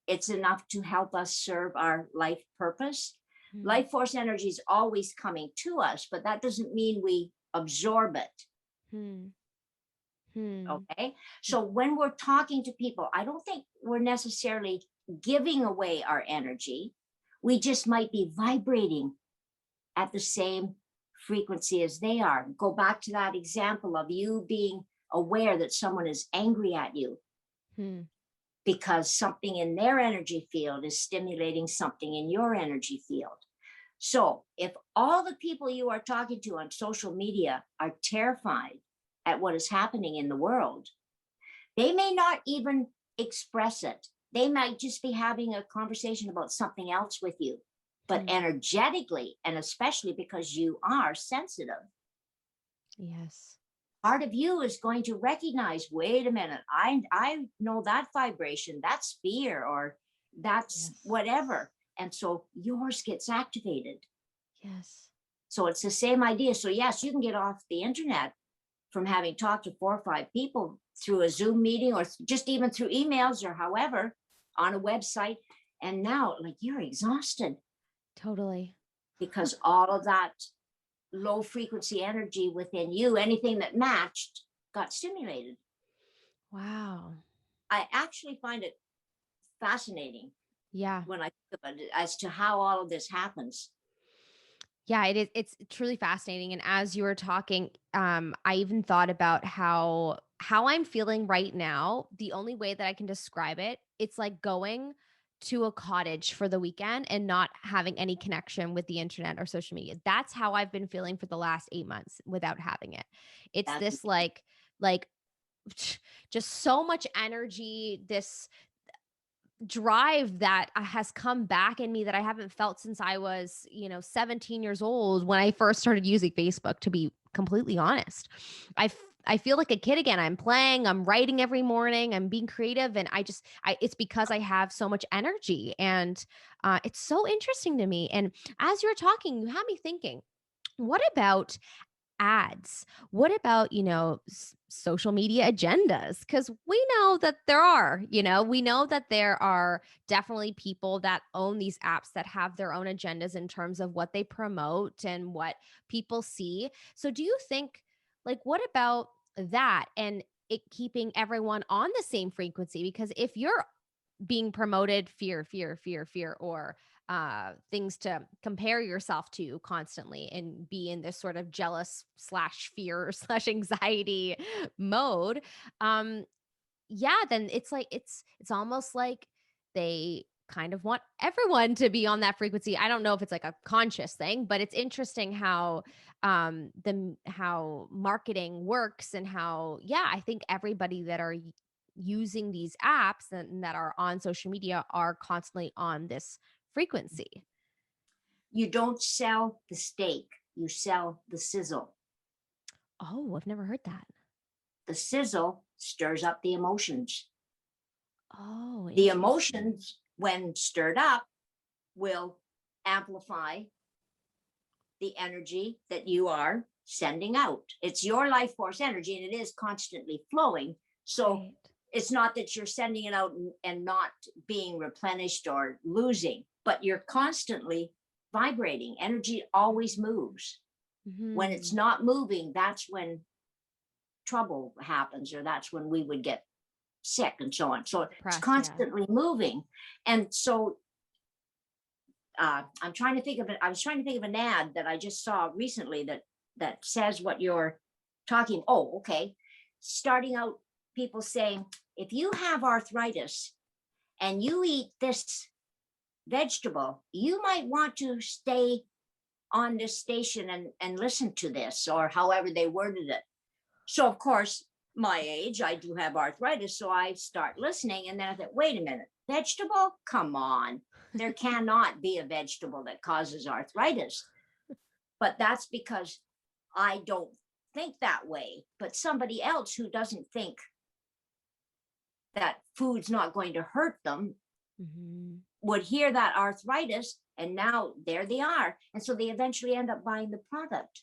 Speaker 2: It's enough to help us serve our life purpose. Life force energy is always coming to us, but that doesn't mean we absorb it. Okay. So when we're talking to people, I don't think we're necessarily giving away our energy. We just might be vibrating at the same frequency as they are. Go back to that example of you being aware that someone is angry at you because something in their energy field is stimulating something in your energy field. So if all the people you are talking to on social media are terrified at what is happening in the world, they may not even express it. They might just be having a conversation about something else with you, but energetically, and especially because you are sensitive.
Speaker 1: Yes.
Speaker 2: Part of you is going to recognize, wait a minute, I know that vibration, that's fear, or that's whatever. And so yours gets activated.
Speaker 1: Yes.
Speaker 2: So it's the same idea. So yes, you can get off the internet from having talked to 4 or 5 people through a Zoom meeting, or just even through emails, or however, on a website. And now, like, you're exhausted.
Speaker 1: Totally.
Speaker 2: Because all of that low frequency energy within you, anything that matched, got stimulated.
Speaker 1: Wow.
Speaker 2: I actually find it fascinating.
Speaker 1: Yeah.
Speaker 2: When I think about it, as to how all of this happens.
Speaker 1: Yeah, it is. It's truly fascinating. And as you were talking, I even thought about how I'm feeling right now. The only way that I can describe it, it's like going to a cottage for the weekend and not having any connection with the internet or social media. That's how I've been feeling for the last 8 months without having it. It's this like just so much energy, this drive that has come back in me that I haven't felt since I was, 17 years old when I first started using Facebook, to be completely honest. I feel like a kid again. I'm playing, I'm writing every morning, I'm being creative. And it's because I have so much energy, and it's so interesting to me. And as you're talking, you had me thinking, what about ads? What about, social media agendas? Because we know that we know that there are definitely people that own these apps that have their own agendas in terms of what they promote and what people see. So do you think, like, what about that and it keeping everyone on the same frequency? Because if you're being promoted fear, or things to compare yourself to constantly and be in this sort of jealous slash fear slash anxiety mode, yeah, then it's like it's almost like they kind of want everyone to be on that frequency. I don't know if it's like a conscious thing, but it's interesting how how marketing works, and how, yeah, I think everybody that are using these apps and that are on social media are constantly on this frequency.
Speaker 2: You don't sell the steak, you sell the sizzle.
Speaker 1: Oh, I've never heard that.
Speaker 2: The sizzle stirs up the emotions.
Speaker 1: Oh,
Speaker 2: The emotions, when stirred up, will amplify the energy that you are sending out. It's your life force energy, and it is constantly flowing. So
Speaker 1: right.
Speaker 2: It's not that you're sending it out and not being replenished or losing, but you're constantly vibrating. Energy always moves.
Speaker 1: Mm-hmm.
Speaker 2: When it's not moving, that's when trouble happens, or that's when we would get sick and so on. So it's constantly moving. And so I'm trying to think of it. I was trying to think of an ad that I just saw recently that says what you're talking. Oh, okay. Starting out, people saying, if you have arthritis and you eat this vegetable, you might want to stay on this station and listen to this, or however they worded it. So of course, my age, I do have arthritis. So I start listening, and then I thought, wait a minute, vegetable? Come on. There cannot be a vegetable that causes arthritis. But that's because I don't think that way. But somebody else who doesn't think that food's not going to hurt them would hear that arthritis, and now there they are. And so they eventually end up buying the product.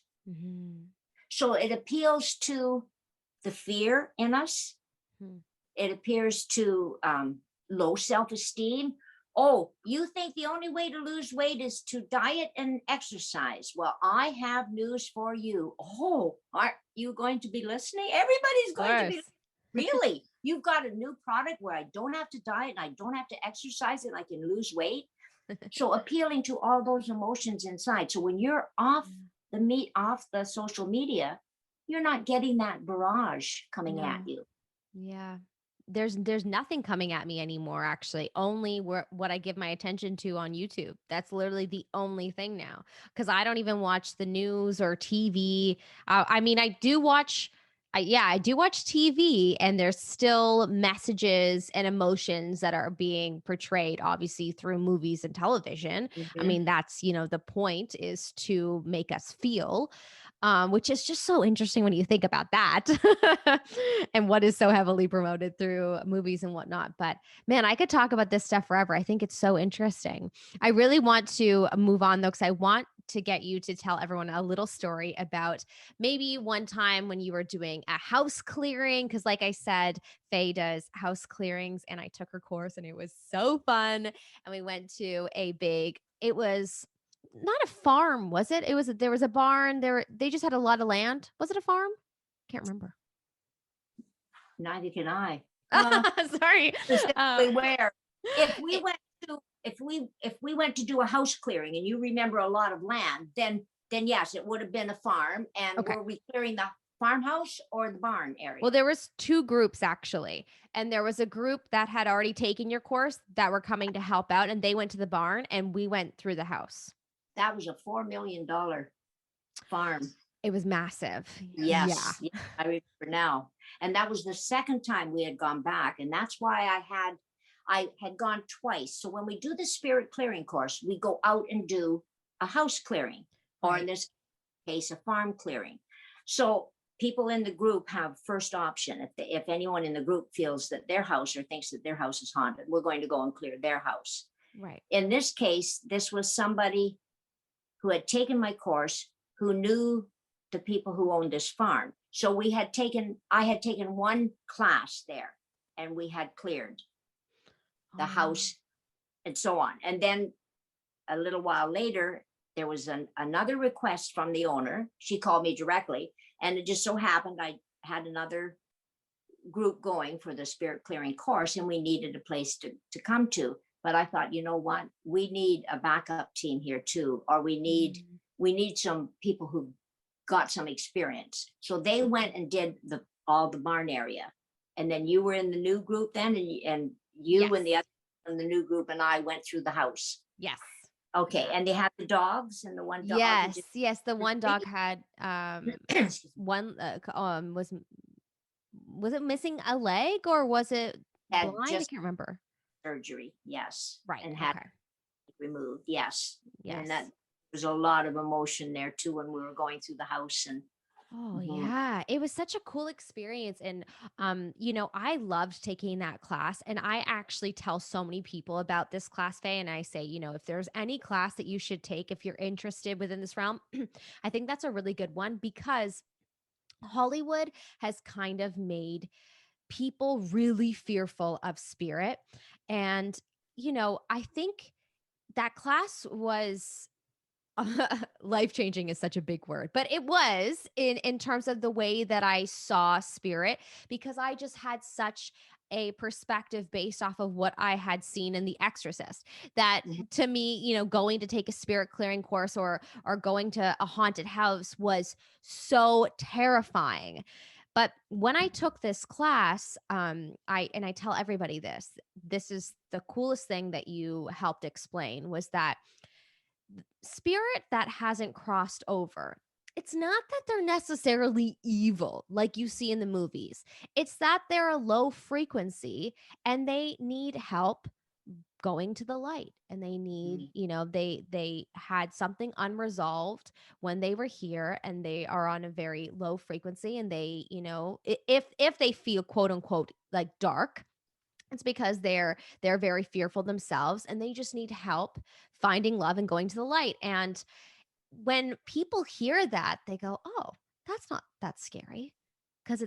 Speaker 2: So it appeals to the fear in us. It appears to low self-esteem. Oh, you think the only way to lose weight is to diet and exercise? Well, I have news for you. Oh, are you going to be listening? Everybody's going to be. Really? You've got a new product where I don't have to diet and I don't have to exercise and I can lose weight. So appealing to all those emotions inside. So when you're off the social media, you're not getting that barrage coming at you.
Speaker 1: Yeah. There's nothing coming at me anymore, actually. Only what I give my attention to on YouTube. That's literally the only thing now, because I don't even watch the news or TV. I mean, I do watch TV, and there's still messages and emotions that are being portrayed, obviously, through movies and television. I mean, that's, the point is to make us feel, which is just so interesting when you think about that and what is so heavily promoted through movies and whatnot. But man, I could talk about this stuff forever. I think it's so interesting. I really want to move on though, because I want to get you to tell everyone a little story about maybe one time when you were doing a house clearing. Because like I said, Faye does house clearings, and I took her course and it was so fun. And we went to it was not a farm, was it? There was a barn there. They just had a lot of land. Was it a farm? Can't remember.
Speaker 2: Neither can I.
Speaker 1: Sorry.
Speaker 2: Where? If we went to do a house clearing and you remember a lot of land, then yes, it would have been a farm. And were we clearing the farmhouse or the barn area?
Speaker 1: Well, there was two groups actually. And there was a group that had already taken your course that were coming to help out, and they went to the barn and we went through the house.
Speaker 2: That was a $4 million farm.
Speaker 1: It was massive.
Speaker 2: Yes. Yeah. I remember now. And that was the second time we had gone back. And that's why I had gone twice. So when we do the spirit clearing course, we go out and do a house clearing, or in this case, a farm clearing. So people in the group have first option. If anyone in the group feels that their house or thinks that their house is haunted, we're going to go and clear their house.
Speaker 1: Right.
Speaker 2: In this case, this was somebody who had taken my course, who knew the people who owned this farm. So I had taken one class there, and we had cleared the house and so on. And then a little while later, there was another request from the owner. She called me directly, and it just so happened I had another group going for the spirit clearing course, and we needed a place to come to. But I thought, you know what, we need a backup team here too, or we need some people who got some experience. So they went and did all the barn area, and then you were in the new group then, and you and the other in the new group, and I went through the house.
Speaker 1: Yes.
Speaker 2: Okay, and they had the dogs, and the one dog.
Speaker 1: Yes. The one dog had one was it missing a leg, or was it blind? I can't remember.
Speaker 2: Surgery, yes.
Speaker 1: Right.
Speaker 2: And had it removed, yes.
Speaker 1: Yes.
Speaker 2: And that there's a lot of emotion there too when we were going through the house. And
Speaker 1: yeah, it was such a cool experience. And I loved taking that class, and I actually tell so many people about this class, Faye, and I say, if there's any class that you should take if you're interested within this realm, I think that's a really good one, because Hollywood has kind of made people really fearful of spirit. And I think that class was life-changing is such a big word, but it was in terms of the way that I saw spirit, because I just had such a perspective based off of what I had seen in The Exorcist, that to me, going to take a spirit clearing course or going to a haunted house was so terrifying. But when I took this class, I tell everybody this is the coolest thing that you helped explain, was that spirit that hasn't crossed over, it's not that they're necessarily evil like you see in the movies. It's that they're a low frequency and they need help going to the light, and they need, they had something unresolved when they were here, and they are on a very low frequency, and they, if they feel quote unquote like dark, it's because they're very fearful themselves, and they just need help finding love and going to the light. And when people hear that, they go, oh, that's not that scary. Because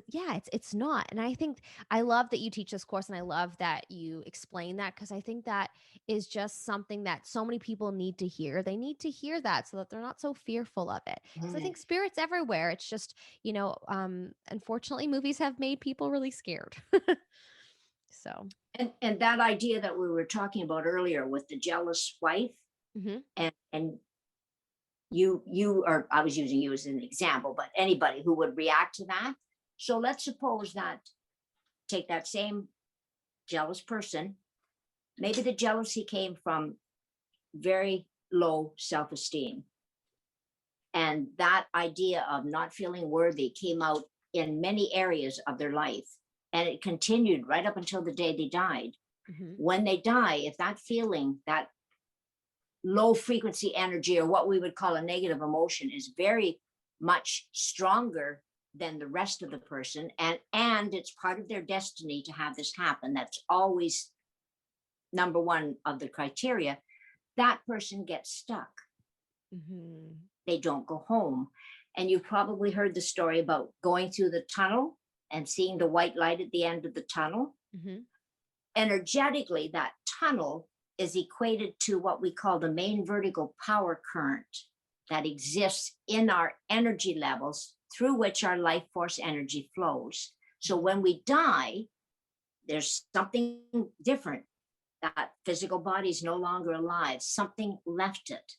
Speaker 1: it's not. And I think I love that you teach this course, and I love that you explain that, because I think that is just something that so many people need to hear. They need to hear that so that they're not so fearful of it. Because I think spirit's everywhere. It's just, unfortunately, movies have made people really scared. So.
Speaker 2: And that idea that we were talking about earlier with the jealous wife, and you are, I was using you as an example, but anybody who would react to that. So let's suppose that, take that same jealous person, maybe the jealousy came from very low self-esteem. And that idea of not feeling worthy came out in many areas of their life. And it continued right up until the day they died. When they die, if that feeling, that low frequency energy, or what we would call a negative emotion, is very much stronger than the rest of the person, and it's part of their destiny to have this happen, that's always number one of the criteria, that person gets stuck. They don't go home. And you've probably heard the story about going through the tunnel and seeing the white light at the end of the tunnel. Energetically, that tunnel is equated to what we call the main vertical power current that exists in our energy levels, through which our life force energy flows. So when we die, there's something different. That physical body is no longer alive. Something left it.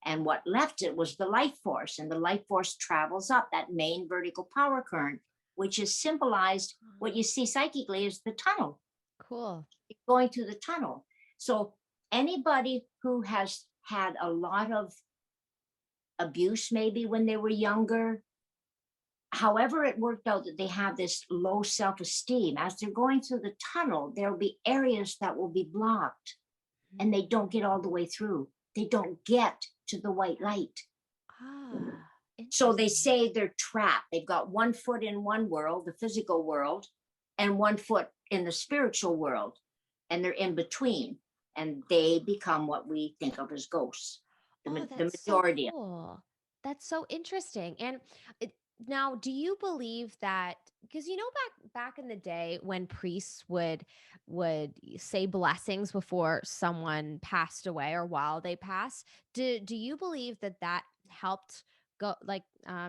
Speaker 2: And what left it was the life force. And the life force travels up that main vertical power current, which is symbolized, what you see psychically is the tunnel.
Speaker 1: Cool.
Speaker 2: Going through the tunnel. So anybody who has had a lot of abuse, maybe when they were younger, however, it worked out that they have this low self-esteem. As they're going through the tunnel, there'll be areas that will be blocked and they don't get all the way through. They don't get to the white light. So they say they're trapped. They've got 1 foot in one world, the physical world, and 1 foot in the spiritual world. And they're in between. And they become what we think of as ghosts. The majority.
Speaker 1: So cool. That's so interesting. And now, do you believe that, because back in the day when priests would say blessings before someone passed away or while they passed, do you believe that helped go, like,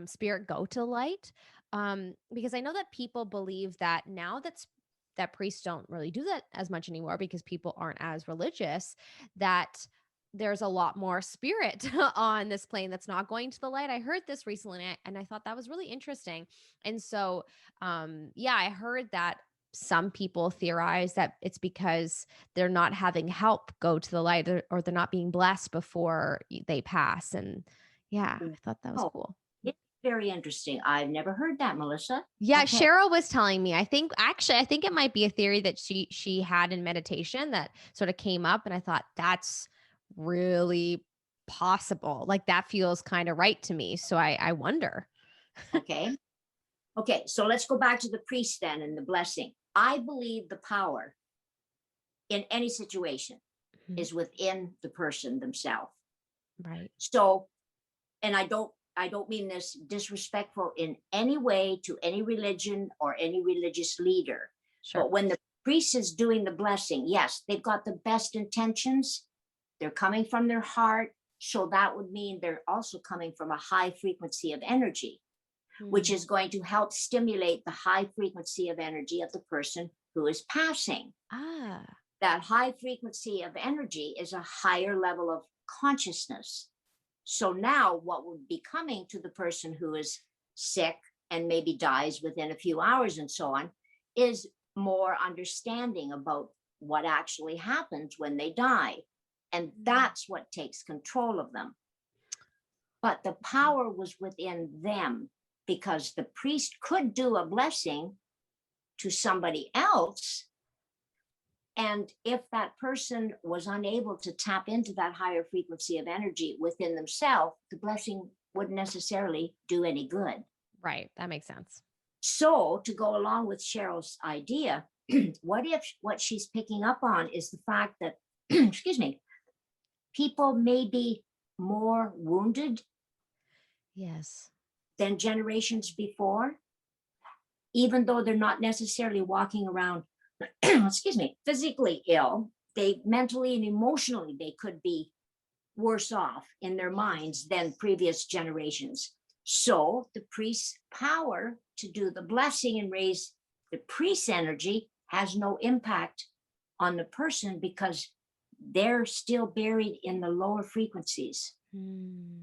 Speaker 1: spirit go to light? Because I know that people believe that now that priests don't really do that as much anymore because people aren't as religious, that there's a lot more spirit on this plane that's not going to the light. I heard this recently and I thought that was really interesting. And so, I heard that some people theorize that it's because they're not having help go to the light, or they're not being blessed before they pass. And I thought that was cool.
Speaker 2: It's very interesting. I've never heard that, Melissa.
Speaker 1: Yeah. Okay. Cheryl was telling me, I think it might be a theory that she had in meditation that sort of came up. And I thought that's really possible. Like, that feels kind of right to me. So I wonder.
Speaker 2: Okay. So let's go back to the priest then and the blessing. I believe the power in any situation is within the person themselves.
Speaker 1: Right.
Speaker 2: So, and I don't mean this disrespectful in any way to any religion or any religious leader.
Speaker 1: Sure.
Speaker 2: But when the priest is doing the blessing, yes, they've got the best intentions. They're coming from their heart. So that would mean they're also coming from a high frequency of energy, which is going to help stimulate the high frequency of energy of the person who is passing. That high frequency of energy is a higher level of consciousness. So now what would be coming to the person who is sick and maybe dies within a few hours and so on is more understanding about what actually happens when they die. And that's what takes control of them. But the power was within them, because the priest could do a blessing to somebody else. And if that person was unable to tap into that higher frequency of energy within themselves, the blessing wouldn't necessarily do any good.
Speaker 1: Right. That makes sense.
Speaker 2: So to go along with Cheryl's idea, what if what she's picking up on is the fact that, excuse me, people may be more wounded than generations before, even though they're not necessarily walking around, excuse me, physically ill. They mentally and emotionally, they could be worse off in their minds than previous generations. So the priest's power to do the blessing and raise the priest's energy has no impact on the person, because they're still buried in the lower frequencies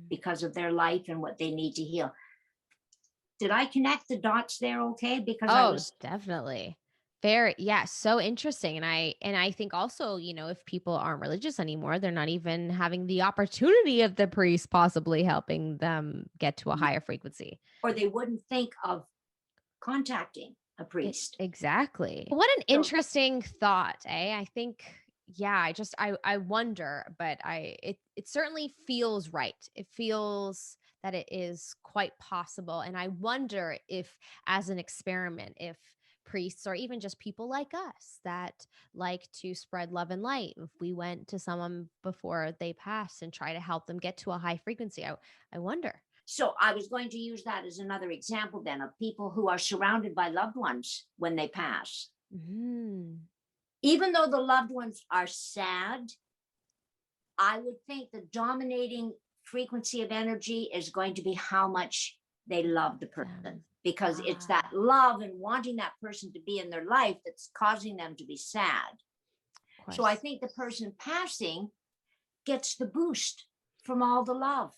Speaker 2: because of their life and what they need to heal. Did I connect the dots there okay? Because
Speaker 1: definitely. Very, so interesting. And I think also, if people aren't religious anymore, they're not even having the opportunity of the priest possibly helping them get to a higher frequency.
Speaker 2: Or they wouldn't think of contacting a priest.
Speaker 1: Exactly. What an interesting thought, eh? I think, I wonder, but it certainly feels right. It feels that it is quite possible. And I wonder if, as an experiment, if priests or even just people like us that like to spread love and light, if we went to someone before they pass and try to help them get to a high frequency, I wonder.
Speaker 2: So I was going to use that as another example then of people who are surrounded by loved ones when they pass. Even though the loved ones are sad, I would think the dominating frequency of energy is going to be how much they love the person, because it's that love and wanting that person to be in their life that's causing them to be sad. So I think the person passing gets the boost from all the love.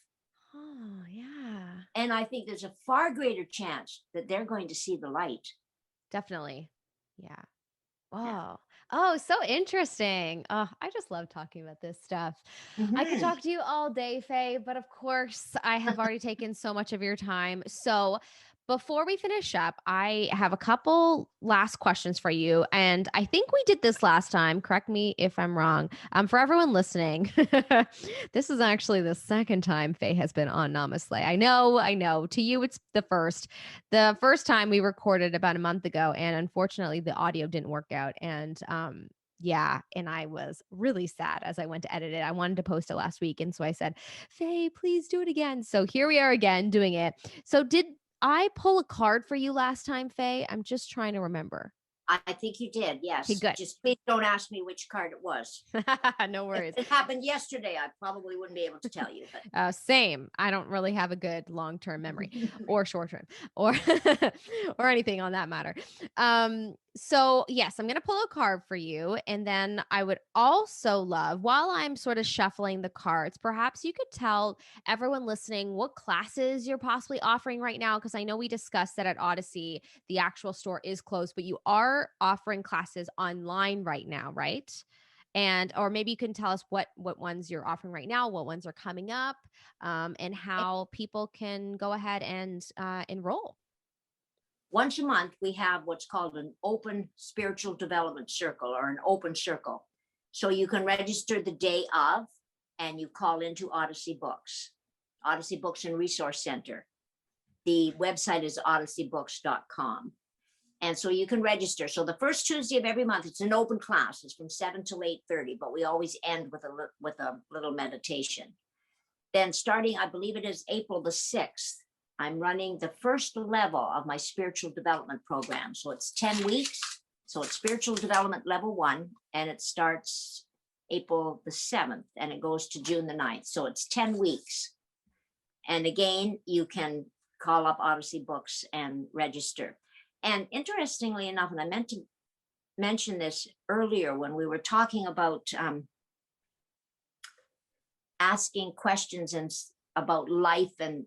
Speaker 2: And I think there's a far greater chance that they're going to see the light.
Speaker 1: Definitely. Yeah. Wow. Oh, so interesting. Oh, I just love talking about this stuff. I could talk to you all day, Faye, but of course I have already taken so much of your time. So Before we finish up, I have a couple last questions for you. And I think we did this last time. Correct me if I'm wrong. For everyone listening, this is actually the second time Faye has been on NamaSLAY. I know. To you, it's the first. The first time we recorded about a month ago, and unfortunately, the audio didn't work out. And yeah, and I was really sad as I went to edit it. I wanted to post it last week. And so I said, Faye, please do it again. So here we are again doing it. So did I pull a card for you last time, Faye? I'm just trying to remember.
Speaker 2: I think you did. Yes.
Speaker 1: Okay, good.
Speaker 2: Just please don't ask me which card it was.
Speaker 1: No worries.
Speaker 2: If it happened yesterday, I probably wouldn't be able to tell you. But
Speaker 1: same. I don't really have a good long-term memory or short-term or or anything on that matter. So yes, I'm going to pull a card for you. And then I would also love, while I'm sort of shuffling the cards, perhaps you could tell everyone listening what classes you're possibly offering right now. Because I know we discussed that at Odyssey, the actual store is closed, but you are offering classes online right now, right? And, or maybe you can tell us what ones you're offering right now, what ones are coming up, and how people can go ahead and enroll.
Speaker 2: Once a month, we have what's called an open spiritual development circle, or an open circle. So you can register the day of, and you call into Odyssey Books and Resource Center. The website is odysseybooks.com. And so you can register. So the first Tuesday of every month, it's an open class. It's from 7 till 8:30, but we always end with a little meditation. Then starting, I believe it is April the 6th, I'm running the first level of my spiritual development program. So it's 10 weeks. So it's spiritual development level 1, and it starts April the 7th, and it goes to June the 9th. So it's 10 weeks. And again, you can call up Odyssey Books and register. And interestingly enough, and I meant to mention this earlier when we were talking about asking questions and about life and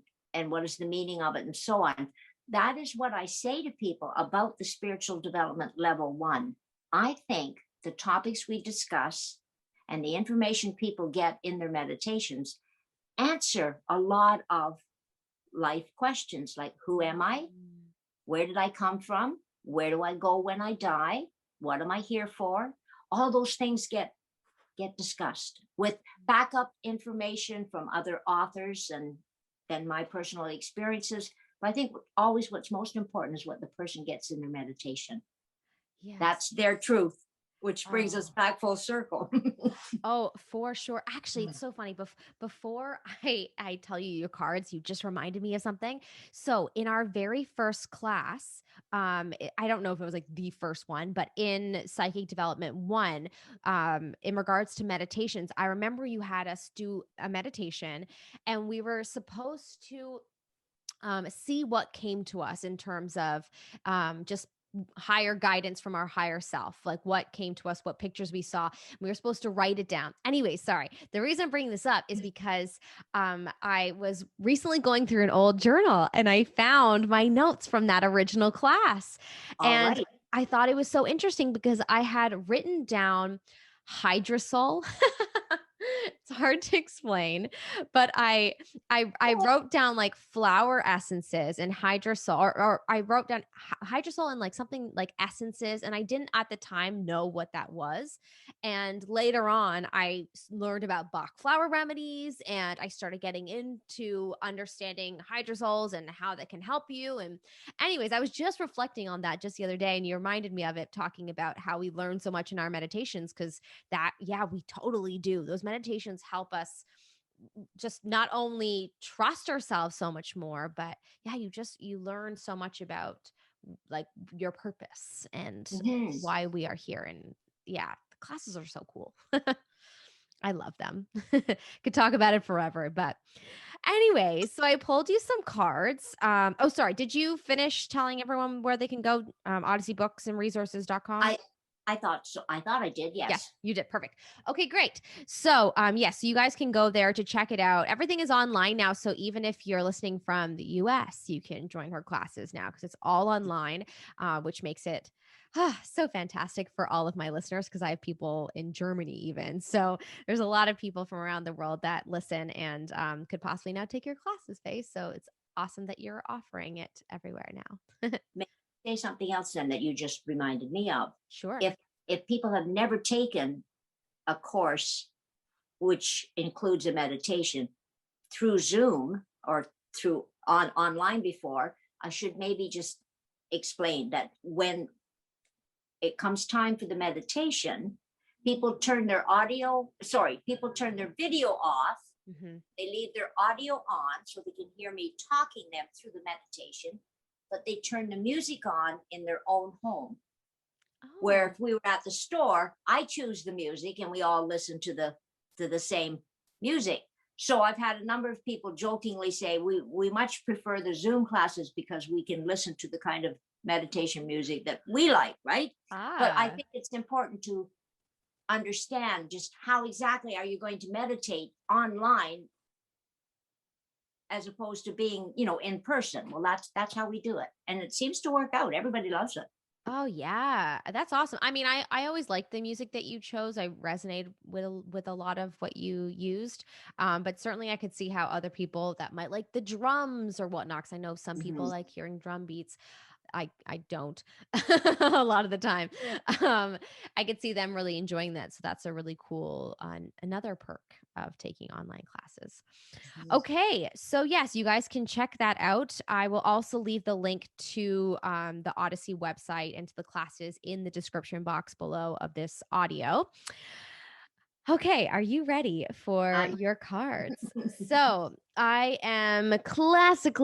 Speaker 2: what is the meaning of it and so on. That is what I say to people about the spiritual development level 1. I think the topics we discuss and the information people get in their meditations answer a lot of life questions, like who am I? Where did I come from? Where do I go when I die? What am I here for? All those things get discussed with backup information from other authors and then my personal experiences. But I think always what's most important is what the person gets in their meditation. Yes. That's their truth, which brings us back full circle.
Speaker 1: Oh, for sure. Actually, it's so funny. Before I tell you your cards, you just reminded me of something. So in our very first class, I don't know if it was like the first one, but in Psychic Development 1, in regards to meditations, I remember you had us do a meditation, and we were supposed to see what came to us in terms of just higher guidance from our higher self, like what came to us, what pictures we saw. We were supposed to write it down. Anyway, sorry. The reason I'm bringing this up is because I was recently going through an old journal and I found my notes from that original class. And I thought it was so interesting because I had written down hydrosol. It's hard to explain, but I wrote down like flower essences and hydrosol, or I wrote down hydrosol and like something like essences, and I didn't at the time know what that was. And later on, I learned about Bach flower remedies, and I started getting into understanding hydrosols and how that can help you. And anyways, I was just reflecting on that just the other day, and you reminded me of it, talking about how we learn so much in our meditations, because that, yeah, we totally do. Those meditations help us just not only trust ourselves so much more, but yeah, you learn so much about like your purpose and why we are here. And yeah, the classes are so cool. I love them. Could talk about it forever, but anyway, so I pulled you some cards. Oh, sorry. Did you finish telling everyone where they can go? OdysseyBooksAndResources.com.
Speaker 2: I thought so. I thought I did. Yes.
Speaker 1: Yes, you did. Perfect. Okay, great. So, yes, you guys can go there to check it out. Everything is online now. So even if you're listening from the US, you can join her classes now because it's all online, which makes it so fantastic for all of my listeners, because I have people in Germany even. So there's a lot of people from around the world that listen and could possibly now take your classes, Faye. So it's awesome that you're offering it everywhere now.
Speaker 2: May I say something else then that you just reminded me of?
Speaker 1: Sure.
Speaker 2: If people have never taken a course which includes a meditation through Zoom or through online before, I should maybe just explain that when it comes time for the meditation, people turn their video off.
Speaker 1: Mm-hmm.
Speaker 2: They leave their audio on so they can hear me talking them through the meditation, but they turn the music on in their own home.
Speaker 1: Oh.
Speaker 2: Where if we were at the store, I choose the music and we all listen to the same music. So I've had a number of people jokingly say we much prefer the Zoom classes because we can listen to the kind of meditation music that we like, right? But I think it's important to understand just how exactly are you going to meditate online as opposed to being, in person. Well, that's how we do it. And it seems to work out. Everybody loves it.
Speaker 1: Oh yeah, that's awesome. I mean, I always liked the music that you chose. I resonated with a lot of what you used, but certainly I could see how other people that might like the drums or whatnot. 'Cause I know some people like hearing drum beats. I don't a lot of the time. I could see them really enjoying that. So that's a really cool another perk of taking online classes. Okay. So yes, you guys can check that out. I will also leave the link to the Odyssey website and to the classes in the description box below of this audio. Okay, are you ready for your cards? So I am classic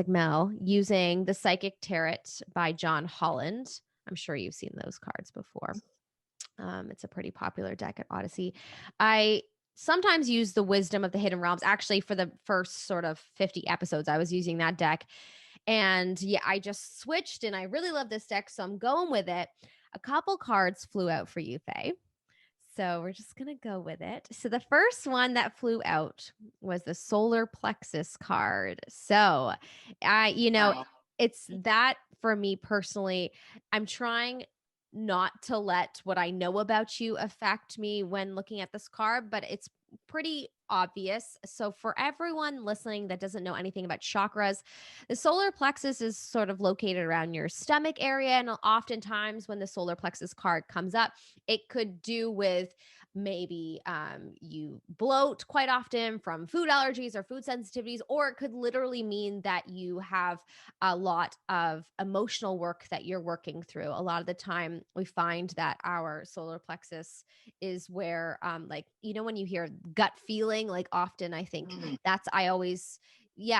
Speaker 1: Mel using the Psychic Tarot by John Holland. I'm sure you've seen those cards before. It's a pretty popular deck at Odyssey. I sometimes use the Wisdom of the Hidden Realms. Actually, for the first sort of 50 episodes, I was using that deck. And yeah, I just switched and I really love this deck, so I'm going with it. A couple cards flew out for you, Faye. So we're just going to go with it. So the first one that flew out was the Solar Plexus card. So it's that for me personally. I'm trying not to let what I know about you affect me when looking at this card, but it's pretty obvious. So for everyone listening that doesn't know anything about chakras, the solar plexus is sort of located around your stomach area. And oftentimes when the solar plexus card comes up, it could do with maybe you bloat quite often from food allergies or food sensitivities, or it could literally mean that you have a lot of emotional work that you're working through. A lot of the time we find that our solar plexus is where when you hear gut feeling, like often I think I always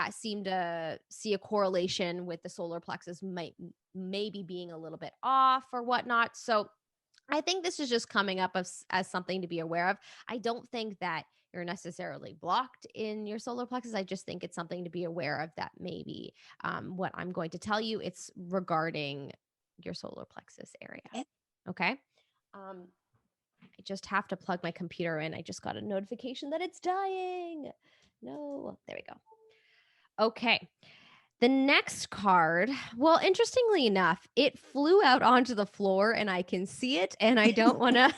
Speaker 1: seem to see a correlation with the solar plexus maybe being a little bit off or whatnot. So I think this is just coming up as something to be aware of. I don't think that you're necessarily blocked in your solar plexus. I just think it's something to be aware of, that maybe what I'm going to tell you, it's regarding your solar plexus area. Okay. I just have to plug my computer in. I just got a notification that it's dying. No, there we go. Okay. The next card, well, interestingly enough, it flew out onto the floor and I can see it and I don't want to,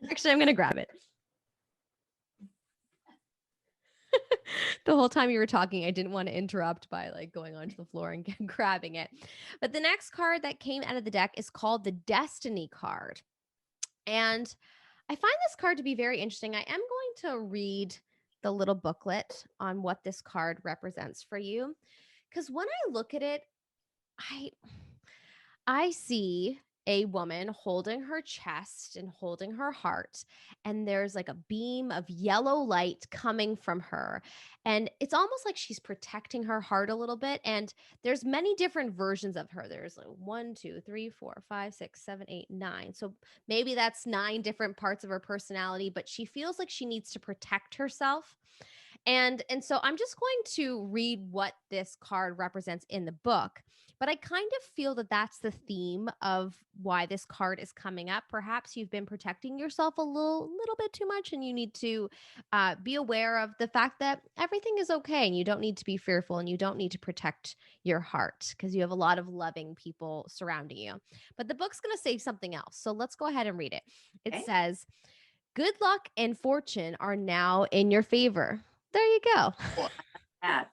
Speaker 1: actually, I'm going to grab it. The whole time you were talking, I didn't want to interrupt by going onto the floor and grabbing it. But the next card that came out of the deck is called the Destiny card. And I find this card to be very interesting. I am going to read the little booklet on what this card represents for you. Because when I look at it, I see a woman holding her chest and holding her heart, and there's a beam of yellow light coming from her, and it's almost like she's protecting her heart a little bit. And there's many different versions of her. There's 1, 2, 3, 4, 5, 6, 7, 8, 9. So maybe that's 9 different parts of her personality, but she feels like she needs to protect herself. And so I'm just going to read what this card represents in the book, but I kind of feel that that's the theme of why this card is coming up. Perhaps you've been protecting yourself a little bit too much, and you need to be aware of the fact that everything is okay, and you don't need to be fearful, and you don't need to protect your heart because you have a lot of loving people surrounding you. But the book's going to say something else. So let's go ahead and read it. It says, "Good luck and fortune are now in your favor." There you go.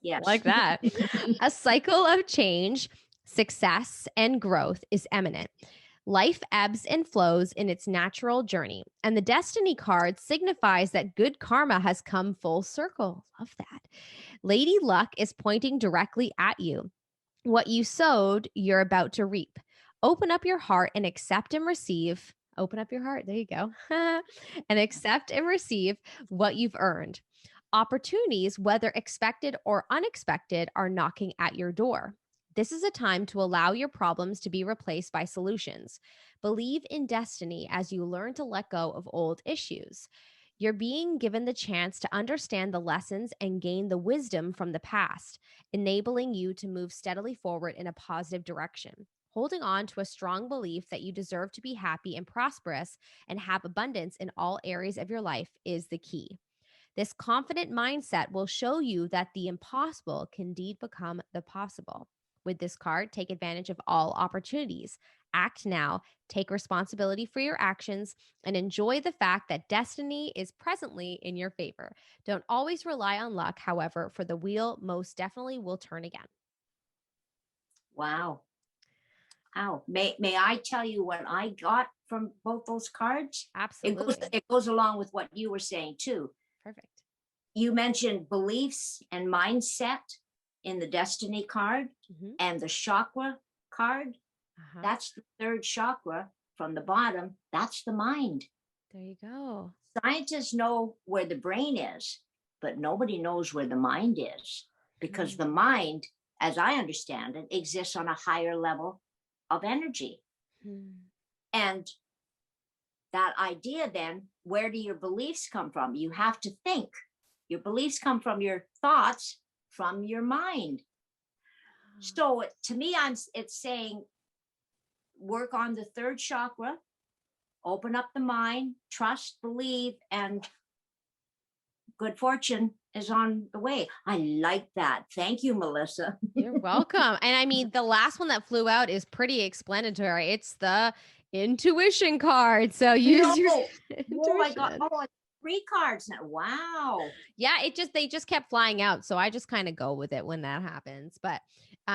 Speaker 2: Yes.
Speaker 1: Like that. A cycle of change, success, and growth is imminent. Life ebbs and flows in its natural journey, and the destiny card signifies that good karma has come full circle. Love that. Lady Luck is pointing directly at you. What you sowed, you're about to reap. Open up your heart and accept and receive. Open up your heart. There you go. And accept and receive what you've earned. Opportunities, whether expected or unexpected, are knocking at your door. This is a time to allow your problems to be replaced by solutions. Believe in destiny as you learn to let go of old issues. You're being given the chance to understand the lessons and gain the wisdom from the past, enabling you to move steadily forward in a positive direction. Holding on to a strong belief that you deserve to be happy and prosperous and have abundance in all areas of your life is the key. This confident mindset will show you that the impossible can indeed become the possible. With this card, take advantage of all opportunities. Act now, take responsibility for your actions, and enjoy the fact that destiny is presently in your favor. Don't always rely on luck, however, for the wheel most definitely will turn again.
Speaker 2: Wow. Wow. May I tell you what I got from both those cards?
Speaker 1: Absolutely.
Speaker 2: It goes along with what you were saying too.
Speaker 1: Perfect.
Speaker 2: You mentioned beliefs and mindset in the destiny card and the chakra card. That's the third chakra from the bottom. That's the mind.
Speaker 1: There you go.
Speaker 2: Scientists know where the brain is, but nobody knows where the mind is, because the mind, as I understand it, exists on a higher level of energy. And that idea then, where do your beliefs come from? You have to think. Your beliefs come from your thoughts, from your mind. So to me, it's saying work on the third chakra, open up the mind, trust, believe, and good fortune is on the way. I like that. Thank you, Melissa.
Speaker 1: You're welcome. And I mean, the last one that flew out is pretty explanatory. It's the intuition card. So use your intuition.
Speaker 2: Oh my God. Oh, 3 cards now. Wow.
Speaker 1: Yeah, they just kept flying out. So I just kind of go with it when that happens. But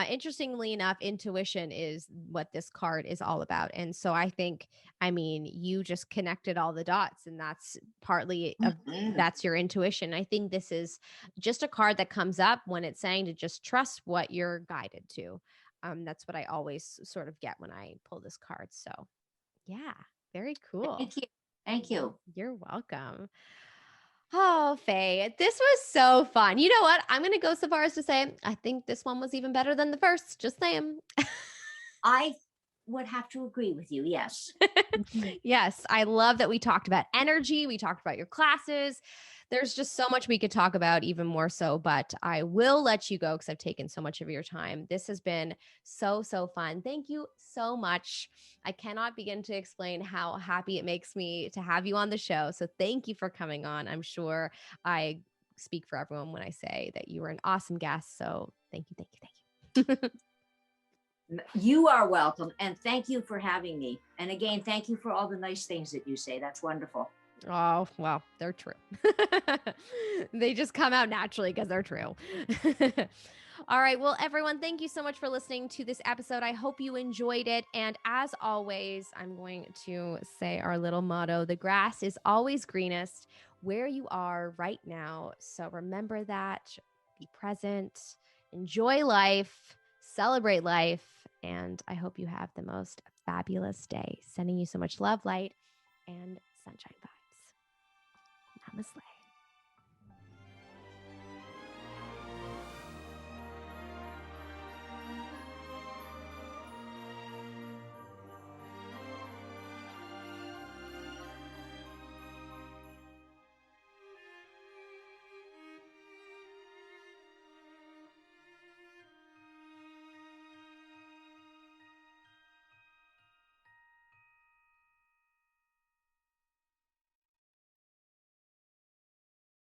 Speaker 1: interestingly enough, intuition is what this card is all about. And so I think, you just connected all the dots, and that's partly that's your intuition. I think this is just a card that comes up when it's saying to just trust what you're guided to. That's what I always sort of get when I pull this card. So yeah, very cool.
Speaker 2: Thank you. Thank you.
Speaker 1: You're welcome. Oh, Faye, this was so fun. You know what? I'm going to go so far as to say, I think this one was even better than the first. Just saying.
Speaker 2: I would have to agree with you. Yes.
Speaker 1: Yes. I love that we talked about energy. We talked about your classes. There's just so much we could talk about, even more so, but I will let you go because I've taken so much of your time. This has been so, so fun. Thank you so much. I cannot begin to explain how happy it makes me to have you on the show. So thank you for coming on. I'm sure I speak for everyone when I say that you were an awesome guest. So thank you, thank you, thank you.
Speaker 2: You are welcome. And thank you for having me. And again, thank you for all the nice things that you say. That's wonderful.
Speaker 1: Oh, well, they're true. They just come out naturally because they're true. All right. Well, everyone, thank you so much for listening to this episode. I hope you enjoyed it. And as always, I'm going to say our little motto: the grass is always greenest where you are right now. So remember that, be present, enjoy life, celebrate life. And I hope you have the most fabulous day. Sending you so much love, light, and sunshine vibes. NamaSLAY.